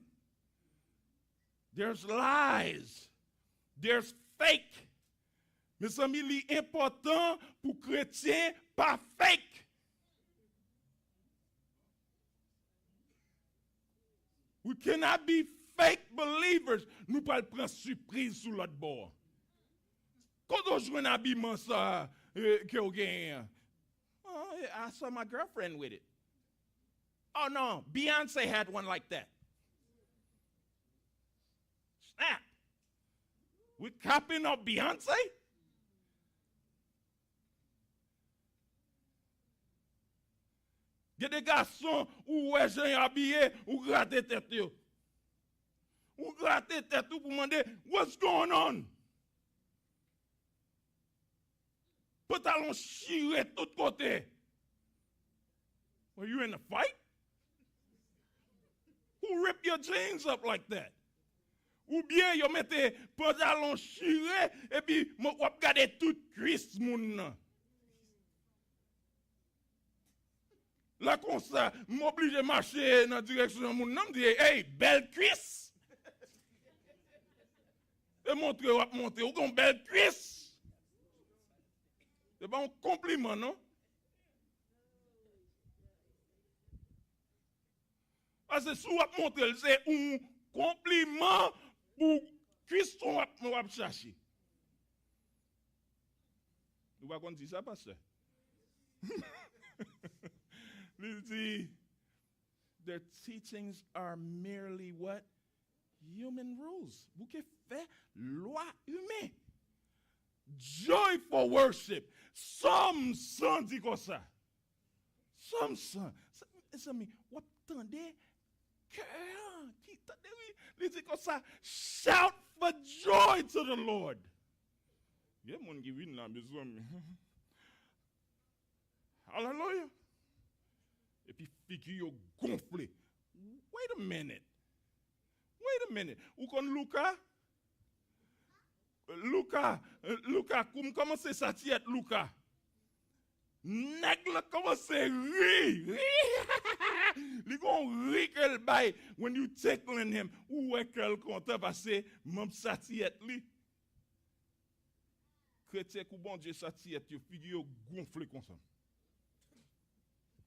There's lies. There's fake. Mes amis, l'important pour chrétien, pas fake. We cannot be fake believers. Nous pas prendre surprise sur l'autre bord. Quand on joue un habillement ça que on gagne. Oh, I saw my girlfriend with it. Oh no, Beyonce had one like that. Snap. We copying of Beyonce? Il y a des garçons où ouais, j'ai habillé ou gratter tête yo. Ou gratter tête pour demander what's going on? Pantalon chiré tout côté. Were you in a fight? Who ripped your jeans up like that? Ou bien yo mette pantalon chiré et puis moi regarder tout cuisse moun nan. Là comme ça, m'oblige à marcher dans la direction moun nan, me dit hey, belle cuisse. Et montrer ou gon belle cuisse. C'est pas un compliment, non? Parce que si vous montrer, c'est un compliment pour cuisse qu'on va chercher. Nous va qu'on dit ça, pasteur. Il dit, their teachings are merely what? Human rules. Vous qui fait loi humaine. Joyful worship. Somme sans dit comme ça. Somme sans. Ça me, vous attendez, cœur, qui attendez, il dit comme ça. Shout for joy to the Lord. Il y a des gens qui viennent là, besoin. Hallelujah. Et puis, figure gonflé. Wait a minute. Ou kon Luca? Luca, comment c'est ça tiette, Luca? Nèg la commence à rire. Li gon ri qu'elle baille when you tickling him. Ou est qu'elle content parce que même ça tiette li. Chrétien ou bon Dieu ça tiette, yo figure gonflé comme ça.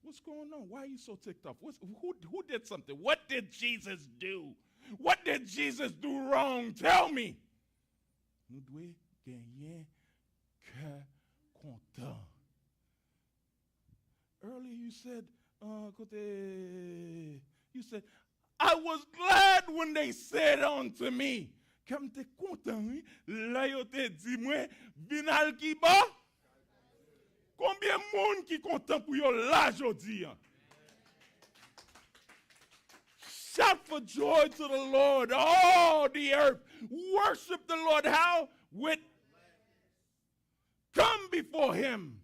What's going on? Why are you so ticked off? Who did something? What did Jesus do? What did Jesus do wrong? Tell me. Nous devons gagner cœur content. Earlier you said, I was glad when they said unto me. Comme t'es content, oui? Là, yo te dit moi, vinal ki ba? Combien de monde qui content pour yo là aujourd'hui? Shout for joy to the Lord, all the earth. Worship the Lord. How? With come before him.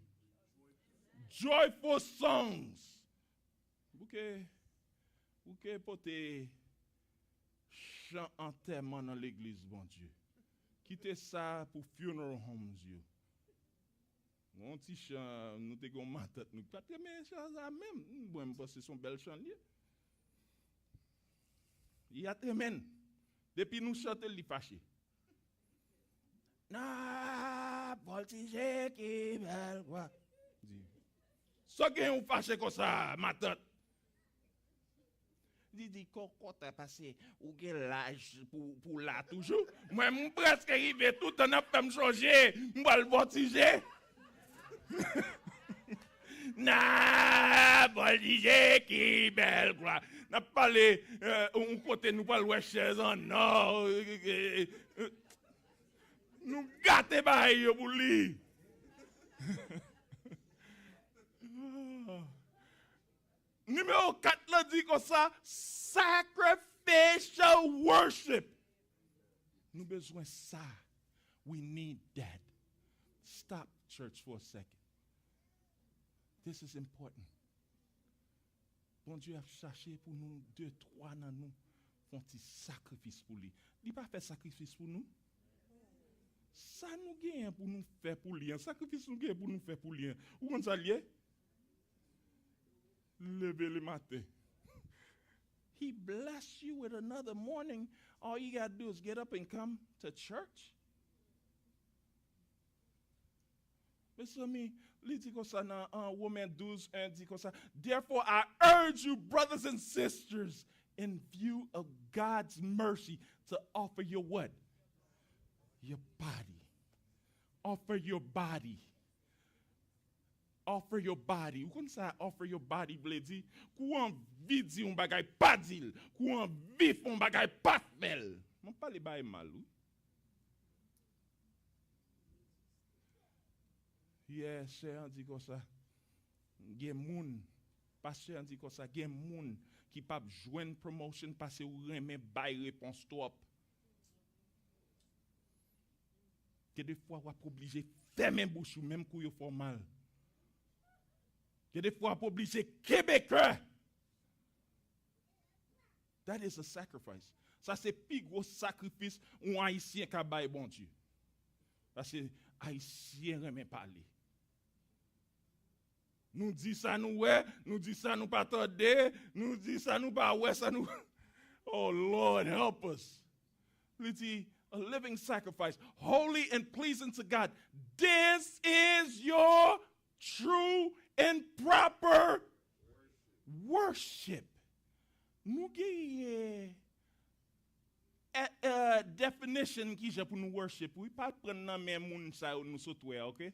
Joyful songs. Vous pouvez porter chant enterrement dans l'église, bon Dieu. Quittez ça pour funeral homes, you. Mon petit chant, nous te gon matat, nous pas très mais ça même. Moi, me pense son bel chant lié. Il y a temen. Depuis nous chanter li fâché. Na voltige qui belle quoi. Ça gen ou fâché comme ça, matat. Dit coco t'as passé ou gen l'âge pour là toujours. Moi mon presque arrivé tout en a fait me changer, m'va le voltiger. Na voltige qui belle quoi. N'a parlé un côté nous pas le chaise en non. Nous gâter bail yo pour lui. Numéro 4 là dit comme ça, sacrificial worship. Nous besoin ça. We need that. Stop, church, for a second. This is important. Bon Dieu a cherché pour nous, 2, 3 dans nous, font un sacrifice pour lui. Il n'a pas fait sacrifice pour nous. Ça nous gagne pour nous faire pour lui. Un sacrifice nous gagne pour nous faire pour lui. Où on s'allie? Lever le matin. He blessed you with another morning. All you got to do is get up and come to church. Mais ça, il dit comme ça dans Romains 12, 1, dit comme ça. Therefore, I urge you, brothers and sisters, in view of God's mercy, to offer your what? Your body. Offer your body. Offer your body. Ou kon sa offer your body vle di? Kou an vi di un bagay pa dil. Kou an vi fon bagay pa fel. Mwen pa li baye mal ou? Yeah, chè an di kon sa. Gen moun. Pasteur an di kon sa. Gen moun ki pap jwen promotion parce ou reme bay réponse top. Que des fois wap obligé fermer bouche ou même kou yo fò mal. Que des fois wap obligé Québécois. That is a sacrifice. Ça c'est plus gros sacrifice ou haïtien ka bay bon Dieu. Parce que haïtien reme parler. Nous dit ça nous ouais, nous dit ça nous pas tordé, nous dit ça nous pas ouais, ça nous Oh Lord, help us. Il dit a living sacrifice, holy and pleasing to God. This is your true and proper worship. Nous gagne definition qui j'ai pour nous worship. Oui, pas prendre nan men moun sa nous sotwe, OK?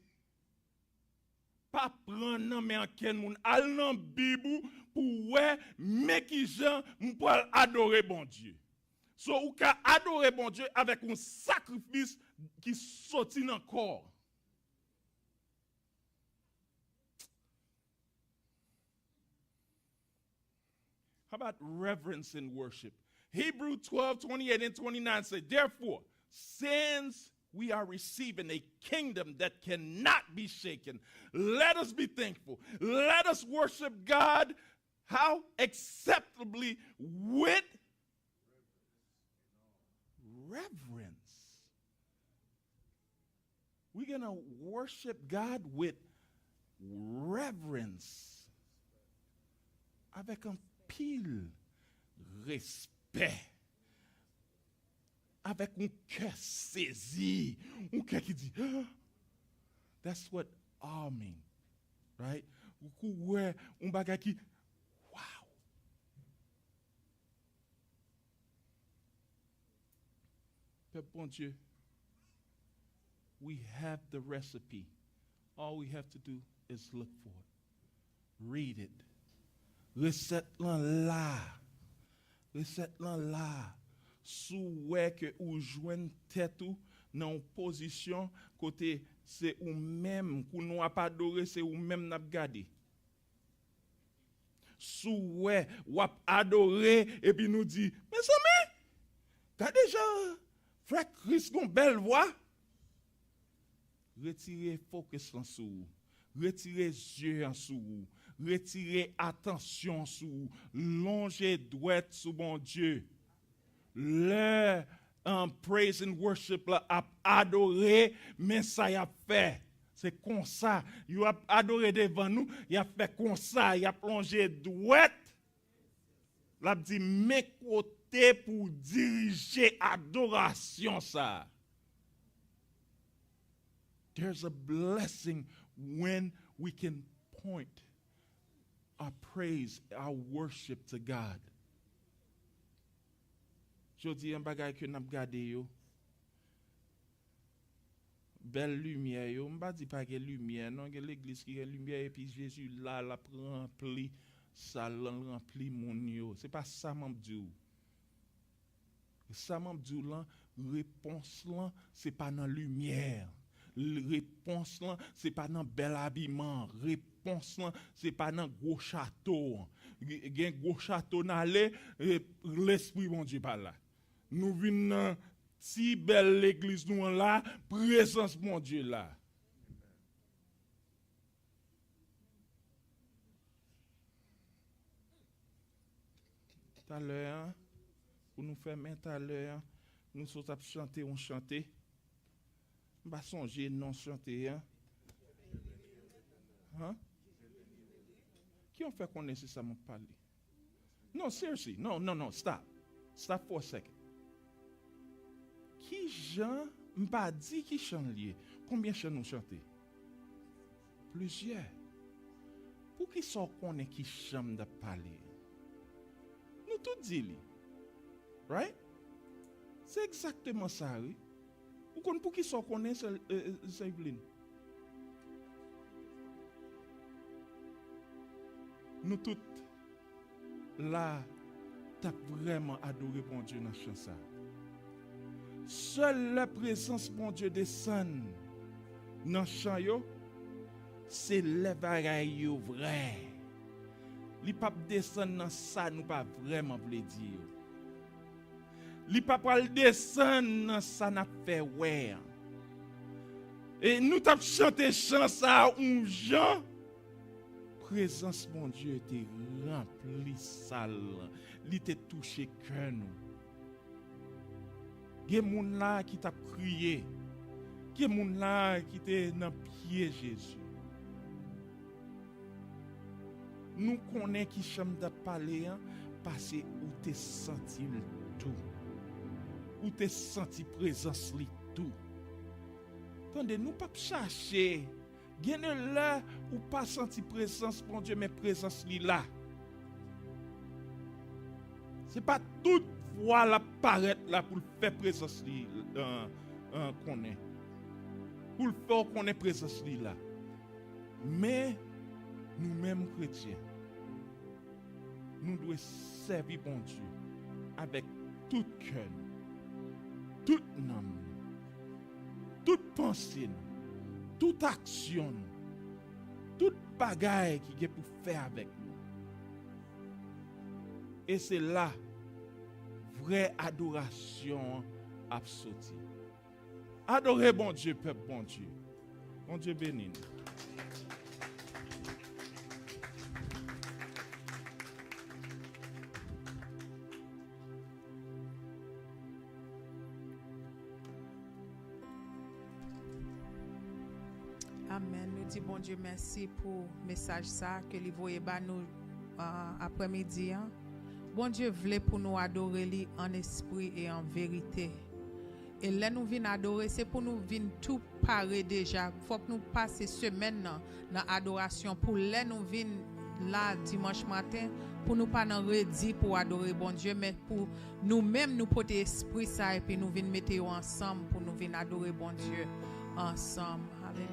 Pas prendre nan men ken moun al nan Bible pour ouais mais qui gens pour adorer bon Dieu. So ou ka adorer bon Dieu avec un sacrifice qui sorti dans corps. How about reverence in worship? Hebrews 12, 28 and 29 say, therefore, since we are receiving a kingdom that cannot be shaken, let us be thankful. Let us worship God, how? Acceptably with reverence. We're going to worship God with reverence. Avec un pile respect. Avec un cœur saisi. Un cœur qui dit, ah. That's what awe mean. Right? Ouais, un bagay qui, wow. Peuple bon Dieu, we have the recipe. All we have to do is look for it. Read it. Recette lan la. Recette lan la. Sou wè que ou jwen tête ou nan position côté c'est ou même kou nou a pas adoré c'est ou même n'a gardé. Sou wè wap adoré et puis nous dit mes amis, t'as déjà frère Christ gon belle voix. Retirez focus en sou. Retirez yeux en sou. Retirez attention sous, longez droite sous bon Dieu. Le praise and worship la a adoré, mais ça y a fait. C'est comme ça. Il a adoré devant nous, il a fait comme ça, il a plongé droite. L'a dit mes côtés pour diriger adoration ça. There's a blessing when we can point our praise, our worship to God. Je dis un bagay que n'a gardé yo. Belle lumière yo, m'pa di pas que lumière, non que l'église qui a lumière et puis Jésus là la rempli ça rempli mon yo. C'est pas ça m'm dit. Ça m'm dit là, réponse là, c'est pas dans lumière. Réponse là, c'est pas dans bel habillement. Réponse là, c'est pas dans gros château. Gen gros château n'allé, l'esprit bon Dieu par là. Nous venons Si belle l'église nous là, présence mon Dieu là. Tout à l'heure, pour nous faire tout à l'heure, nous sommes chanter, on chanter. On va songer non chanter. Hein? Qui ont fait qu'on nécessairement parler? Non, seriously. Non, stop. Stop for a second. Qui Jean m'a dit qui chante lié? Combien de chants nous chanter? Plusieurs. Pour qui sont qu'on est qui chante de parler? Nous tout dit. Right? C'est exactement ça, oui. Pour qui sont qu'on est, c'est Evelyne? Nous tous là, t'as vraiment adoré bon Dieu dans ce chant. Seule la présence bon Dieu descend dans le chant, c'est le bagaille vrai. Li pa descend dans ça, nous pas vraiment voulons dire. Li pa pral descend dans ça, n'a fait ouais. Et nous t'as chanté chant ça, un Jean. Présence mon Dieu était remplie sale, il était touché cœur nous. Gen moun là qui t'a crié, gen moun là qui était dans pied Jésus. Nous connaissons qui chame de parler parce que ou t'es senti le tout, ou t'es senti présence li tout. Attendez, nous pas chercher. Gen là ou pas senti présence mon Dieu mais présence li là. C'est pas toute fois la paraître là pour faire présence li connaît. Pour le faire connaît présence li là. Mais nous-mêmes chrétiens nous devons servir bon Dieu avec tout cœur, toute âme, toute pensée, toute action, toute bagaille qui est pour faire avec nous. Et c'est là, vraie adoration a sorti. Adorez bon Dieu, peuple bon Dieu. Bon Dieu béni. Amen. Nous disons bon Dieu merci pour le message ça que lui voyez nous après-midi. Bon Dieu voulait pour nous adorer lui en esprit et en vérité. Et là nous venons adorer, c'est pour nous venir tout parer déjà. Il faut que nous passions semaine dans l'adoration. Pour là nous venons là dimanche matin, pour nous pas nous redire pour adorer bon Dieu, mais pour nous-mêmes nous porter esprit ça et puis nous venons mettre ensemble pour nous venir adorer bon Dieu ensemble. Alléluia.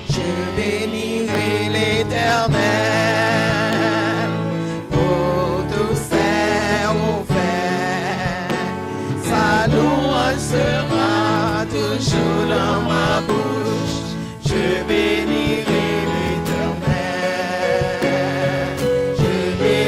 Je bénirai l'Éternel. Je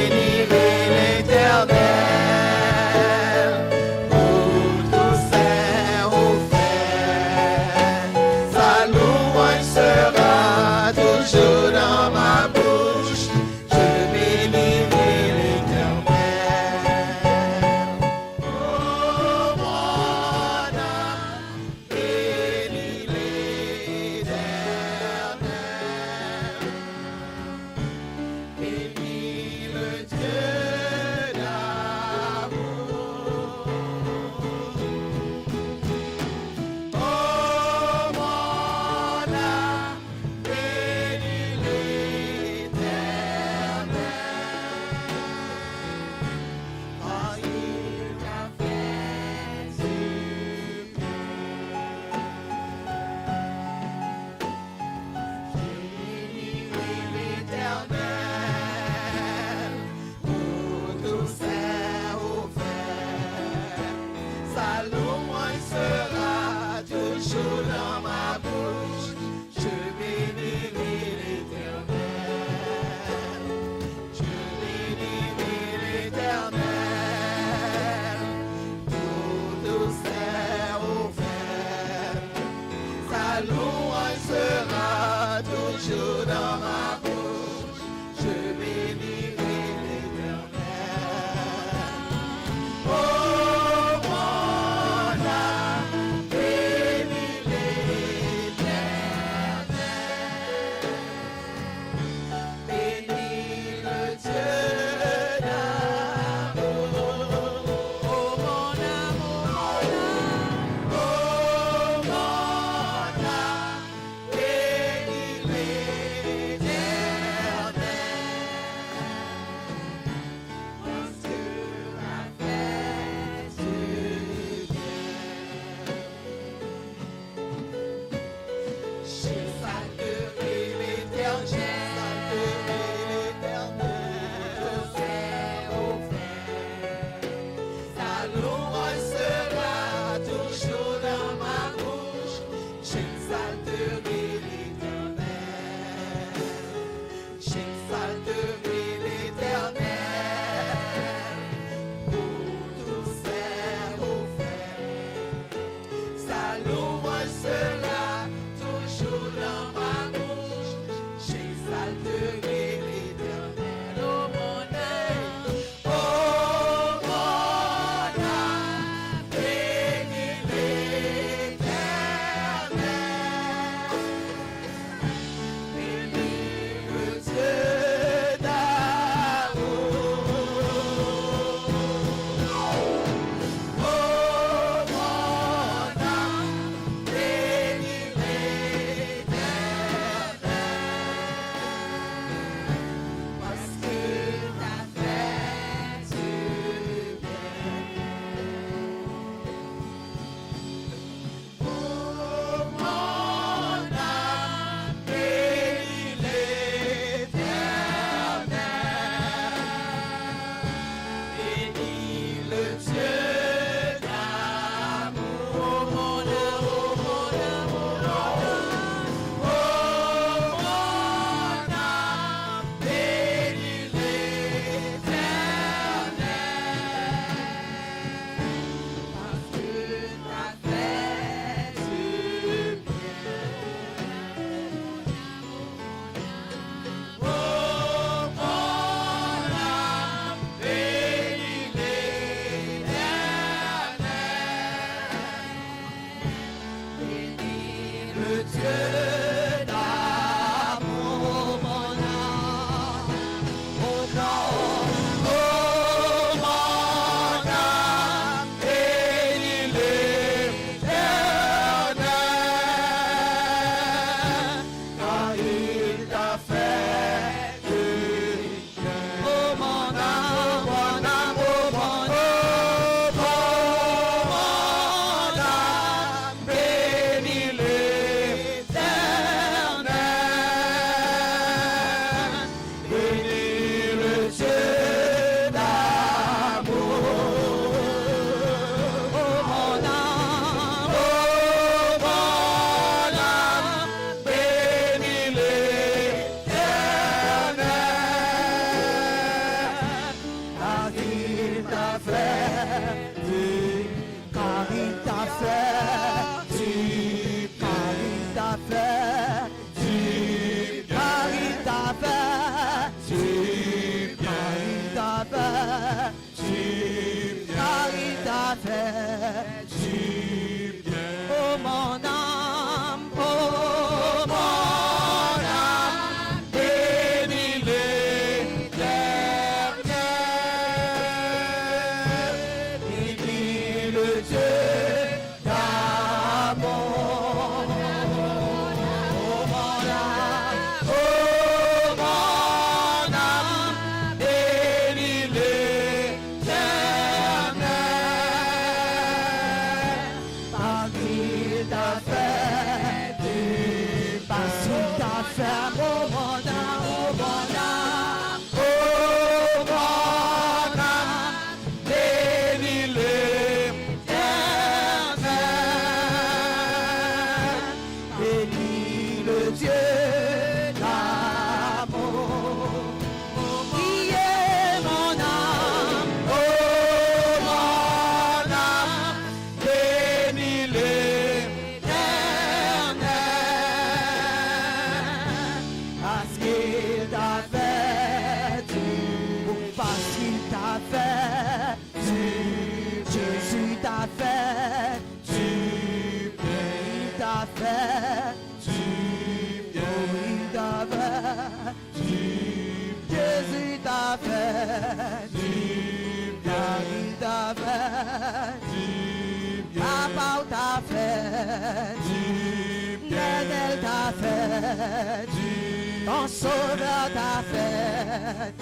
Ton sauveur t'a fait,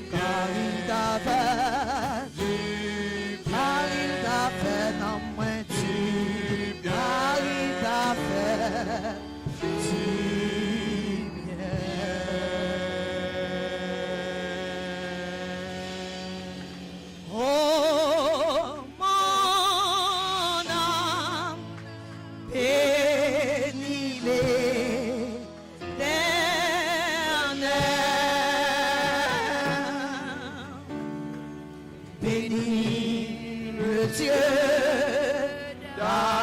car il t'a fait, car il t'a fait, non moins car il t'a fait, oh, mon âme, bénis-les. Bénis le Dieu d'amour.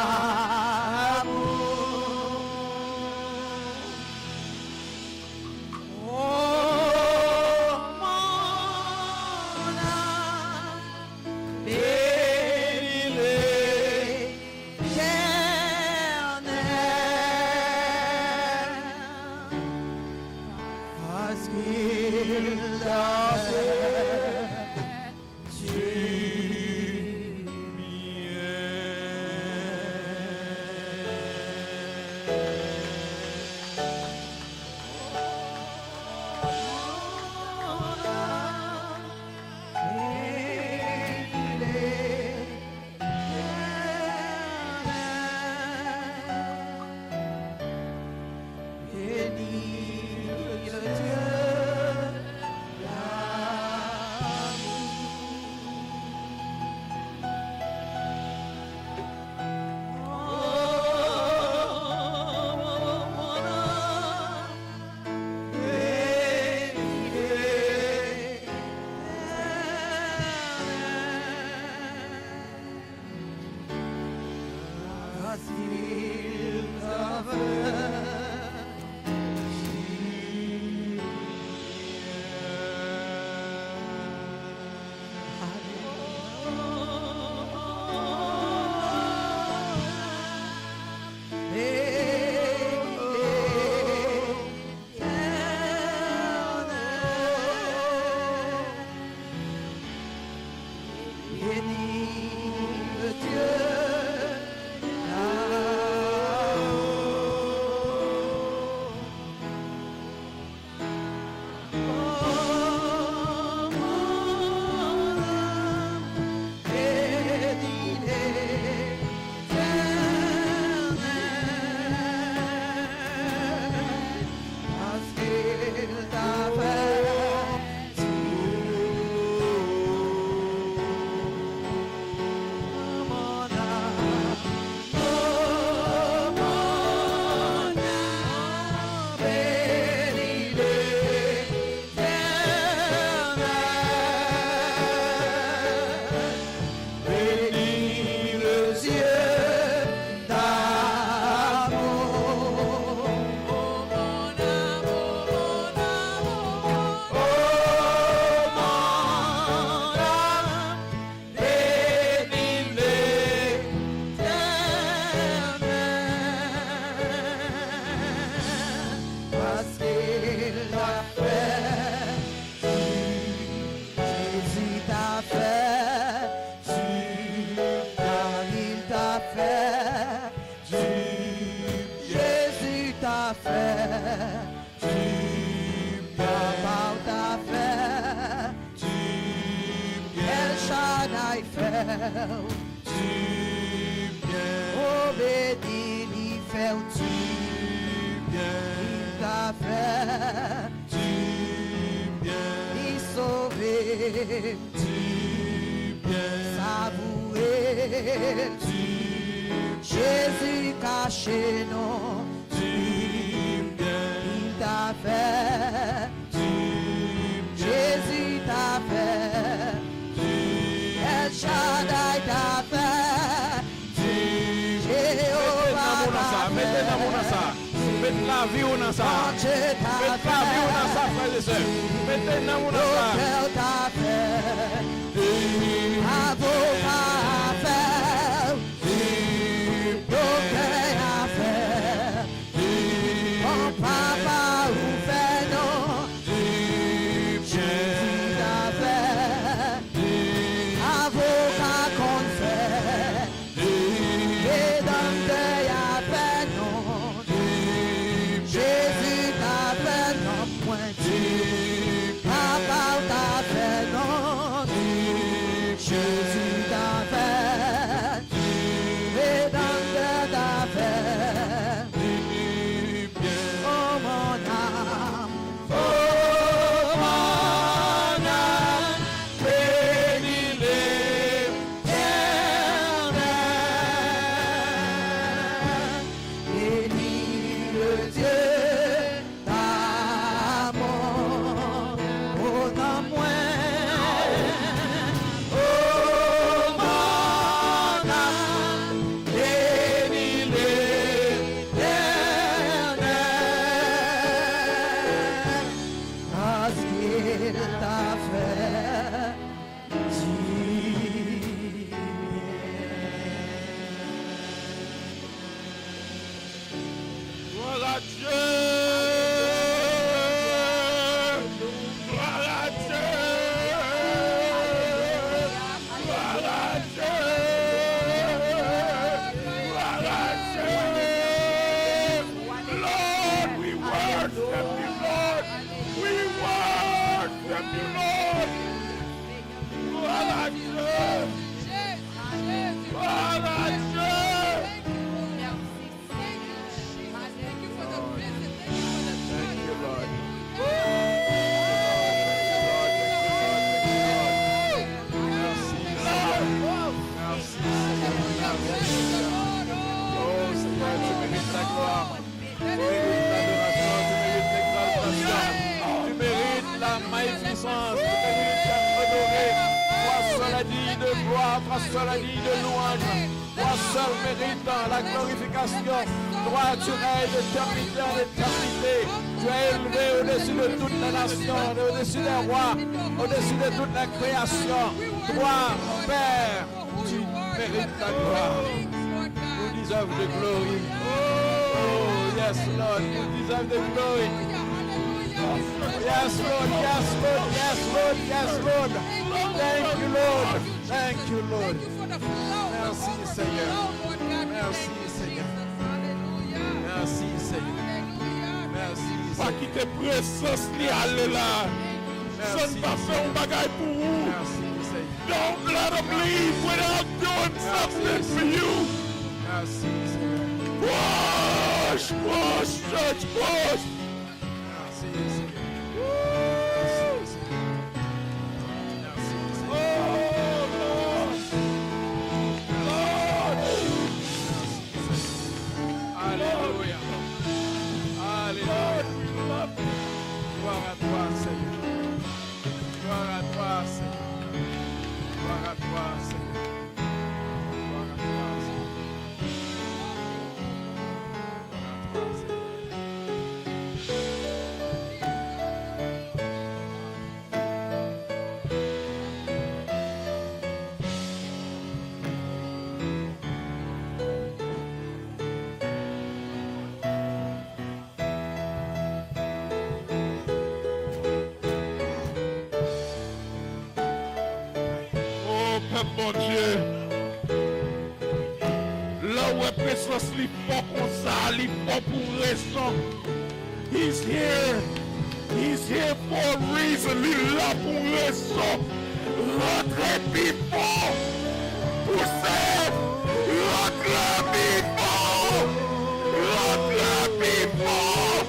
Oh, mon âme, bénis l'Éternel, parce qu'il t'a fait du Oh, béni, il fait du bien, il t'a fait. du bien, savourer Jésus caché, non, du bien, il t'a fait, Jésus t'a fait, El Shaddai t'a fait, Jéhovah t'a fait, mettez la vie dans ça. Dieu t'a Mettez la vie dans ça, fait, frères et sœurs. Mettez la vie dans ça. l'autel t'a fait, avocat a fait, docteur a fait, mon papa ou fait non, Jésus a fait, avocat qu'on fait, et docteur a fait non, Jésus t'a fait non point, papa t'a fait non, Jésus t'a fait, et docteur t'a fait, oh mon âme, bénis l'Éternel, bénis le Dieu d'amour, oh non moins, oh mon âme, bénis l'Éternel, parce qu'il t'a fait du bien. Gloire à Dieu. Gloire à Dieu. Gloire à Dieu. Gloire à Dieu. Lord, we worship you, Lord. We worship you, Lord. Gloire à Dieu. Gloire à Dieu. Tu mérites la magnificence, tu mérites d'être adoré. Toi seul a dit de gloire, toi seul a dit de louange. Toi seul mérite la glorification. Toi tu règnes d'éternité en éternité. Tu es élevé au-dessus de toute la nation, au-dessus des rois, au-dessus de toute la création. Toi, Père, tu mérites la gloire. You deserve the glory. Oh, yes, Lord, you deserve the glory. Yes, Lord, yes, Lord, yes, Lord, yes, Lord. Thank you, Lord. Thank you, Lord. Merci, Seigneur. Merci, Seigneur. Merci, Seigneur. Merci, Pas Seigneur. quitter présence ni aller là. Ça ne pas faire un bagage pour vous. Merci, Seigneur. Don't let them leave without doing something for you. Merci, Seigneur. Push, push, church, push. Merci, Seigneur. Merci, Seigneur. Merci, Seigneur. Oh, Lord. Lord. Alléluia. Alléluia. Lord, we love you. Gloire à toi, Seigneur. Gloire à toi, Seigneur. Gloire à toi, Seigneur. Gloire à toi, Seigneur. Gloire à toi, Seigneur. Oh, Père mon Dieu. Là où est présence, il faut qu'on ça, il faut pour raison. He's here. He's here for a reason. Il est là pour raison. Rentrez people. Poussez. Rentrez people. Rentrez people.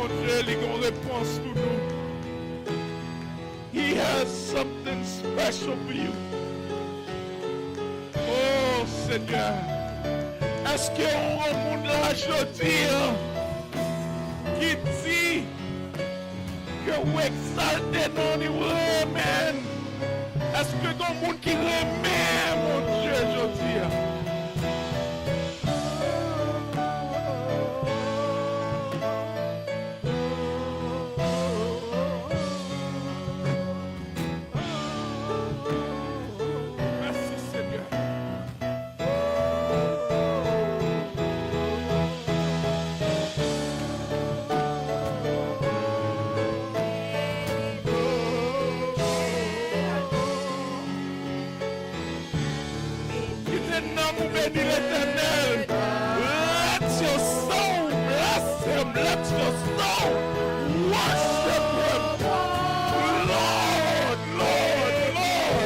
mon Dieu, il a une réponse pour nous. He has something special for you. Oh Seigneur, est-ce qu'on monde là aujourd'hui qui dit que vous exaltez non il remet? Est-ce que ton monde qui remet, mon Dieu, aujourd'hui? Bénis l'Éternel. Let your soul bless him. Let your soul worship him. Lord, Lord, Lord.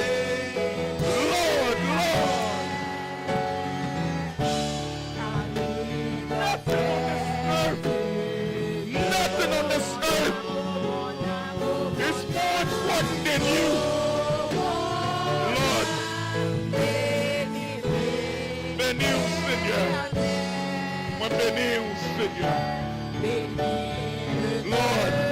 Lord, Lord. Nothing on this earth is more important than you. Lord. Bénis, Seigneur. Moi, bénis, Seigneur. Lord.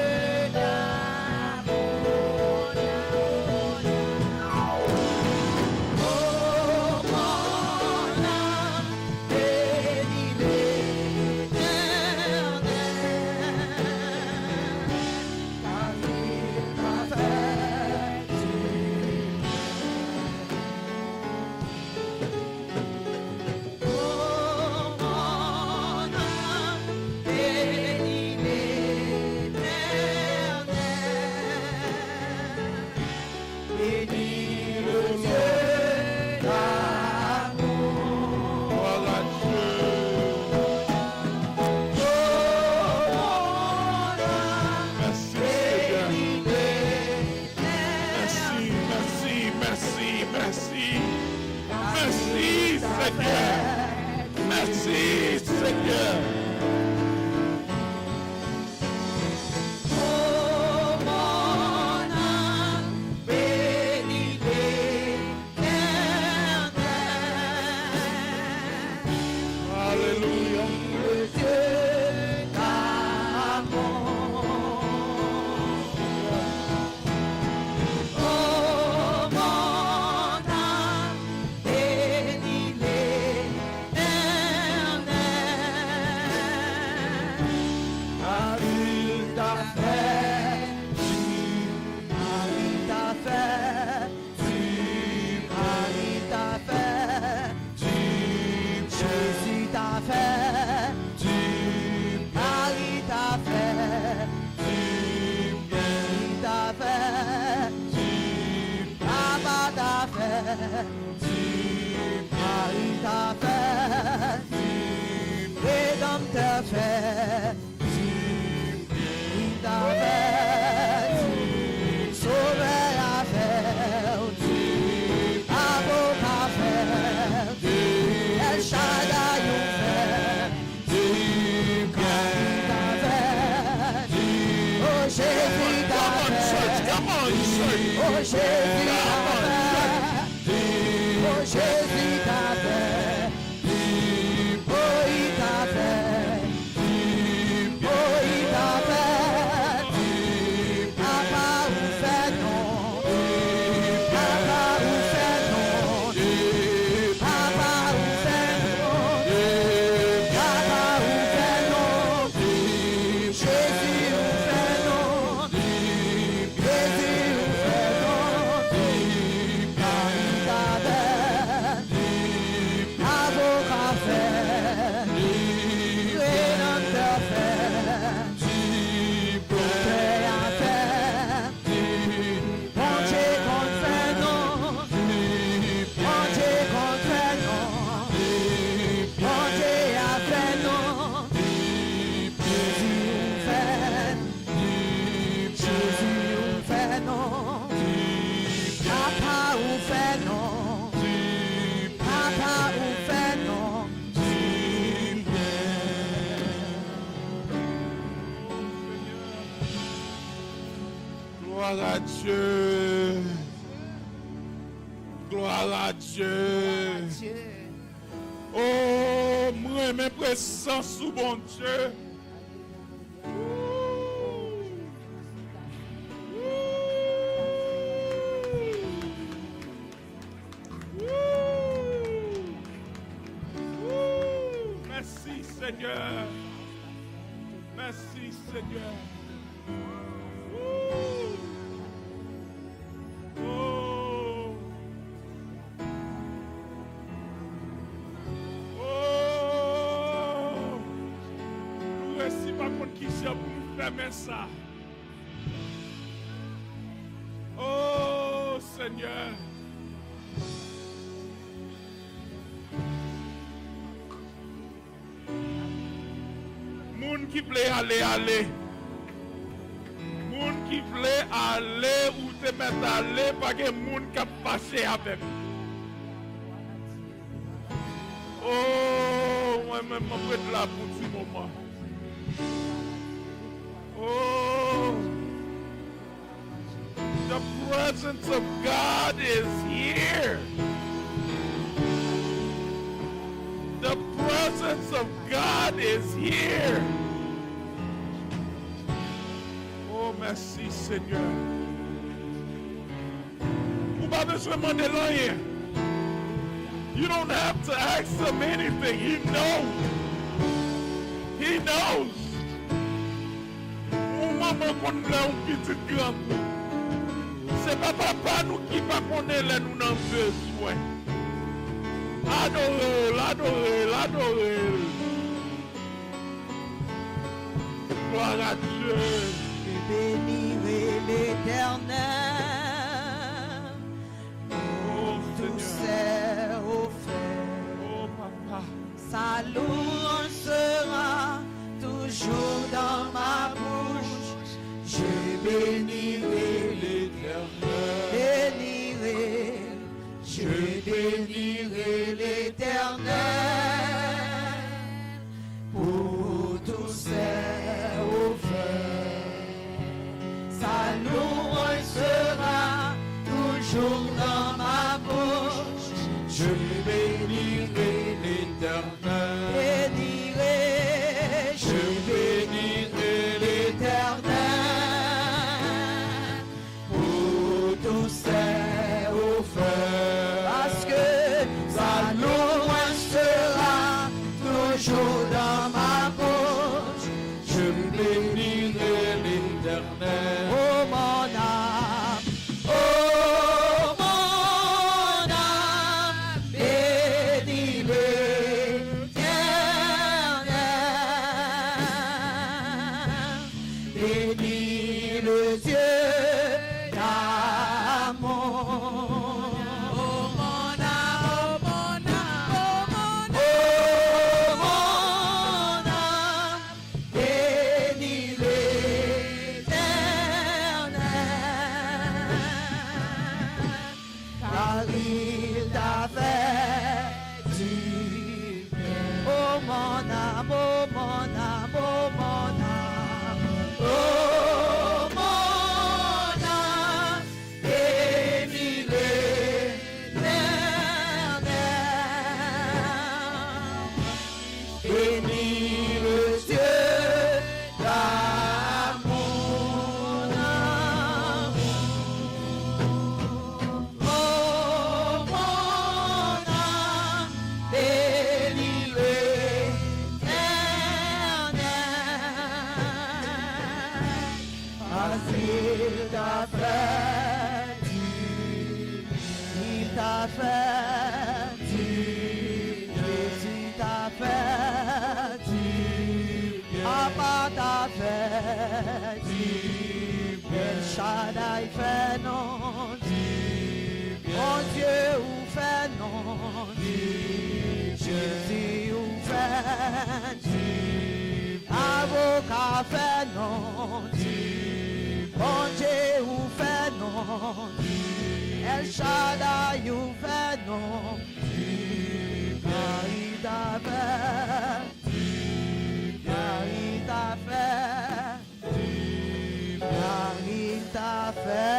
Merci, Seigneur. Gloire à Dieu. Gloire à Dieu. Oh, moi, mes présence sous bon Dieu. Merci Seigneur. Merci Seigneur. Oh. Oh. Nous réussis pas contre qui c'est pour nous fermer ça. Oh Seigneur. Moun qui voulait aller. Moun qui voulait aller ou te mettre aller, pas que moun qui a passé avec. Oh, moi-même, je vais être là pour ce moment. Oh, the presence of God is here. The presence of God is here. Oh, merci Seigneur. Vous n'avez pas besoin de demander rien. You don't have to ask him anything. He knows. He knows. Mon maman connaît un petit grand. C'est pas papa nous qui va connaître nous n'avons besoin. Adorez, adorez, adorez. Gloire à Dieu. Je bénirai l'Éternel. Oh Tout Seigneur. c'est offert. Oh papa. Sa louange sera toujours dans ma bouche. Je bénirai l'Éternel. Bénirai. Je bénirai l'Éternel pour tous ses offerts. Sa louange sera toujours dans ma bouche. Je bénirai l'Éternel. Bénirai, je bénirai l'Éternel pour tous ses offerts. Parce que sa louange sera toujours dans ma bouche. Je bénirai l'Éternel. Oh mon âme, oh mon âme, bénis l'Éternel. Bénis le Dieu d'amour. Shaddai fait non du bien. Mon Dieu ou fait non du bien. Jésus ou fait du bien. Avocat fait non du bien. Mon Dieu ou fait non du bien. El Shaddai ou fait non du bien. Il t'a fait du bien. Il t'a fait. Il t'a fait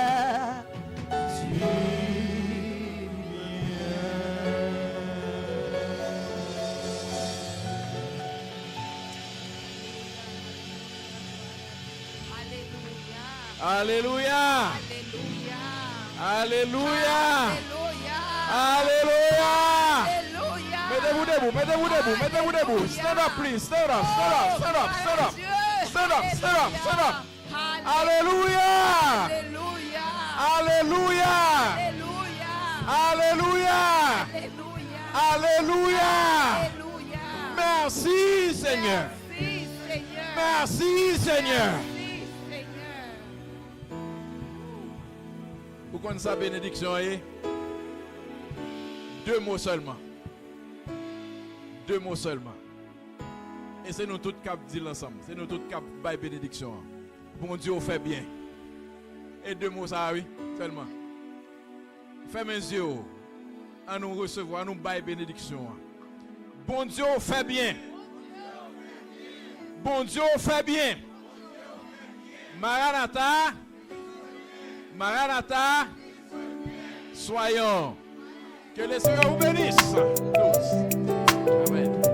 Alléluia. Alléluia. Alléluia. Alléluia. Alléluia. Mettez-vous debout, mettez-vous debout, mettez-vous debout. Stand up, please. Stand up, stand up, stand up, stand up. Stand up, stand up, stand up. Alléluia. Alléluia. Alléluia. Alléluia. Alléluia. Alléluia. Merci Seigneur. Merci Seigneur. Vous connaissez sa bénédiction, deux mots seulement. Deux mots seulement. Et c'est nous tous qui disons ensemble. C'est nous tous qui baillons bénédiction. Bon Dieu, on fait bien. Et deux mots, ça, oui, seulement. Fermez les yeux. À nous recevoir, à nous bailler bénédiction. Bon Dieu, on fait bien. Bon Dieu, on fait bien. Maranatha. Maranatha. Soyons. Que le Seigneur vous bénisse tous. Amen.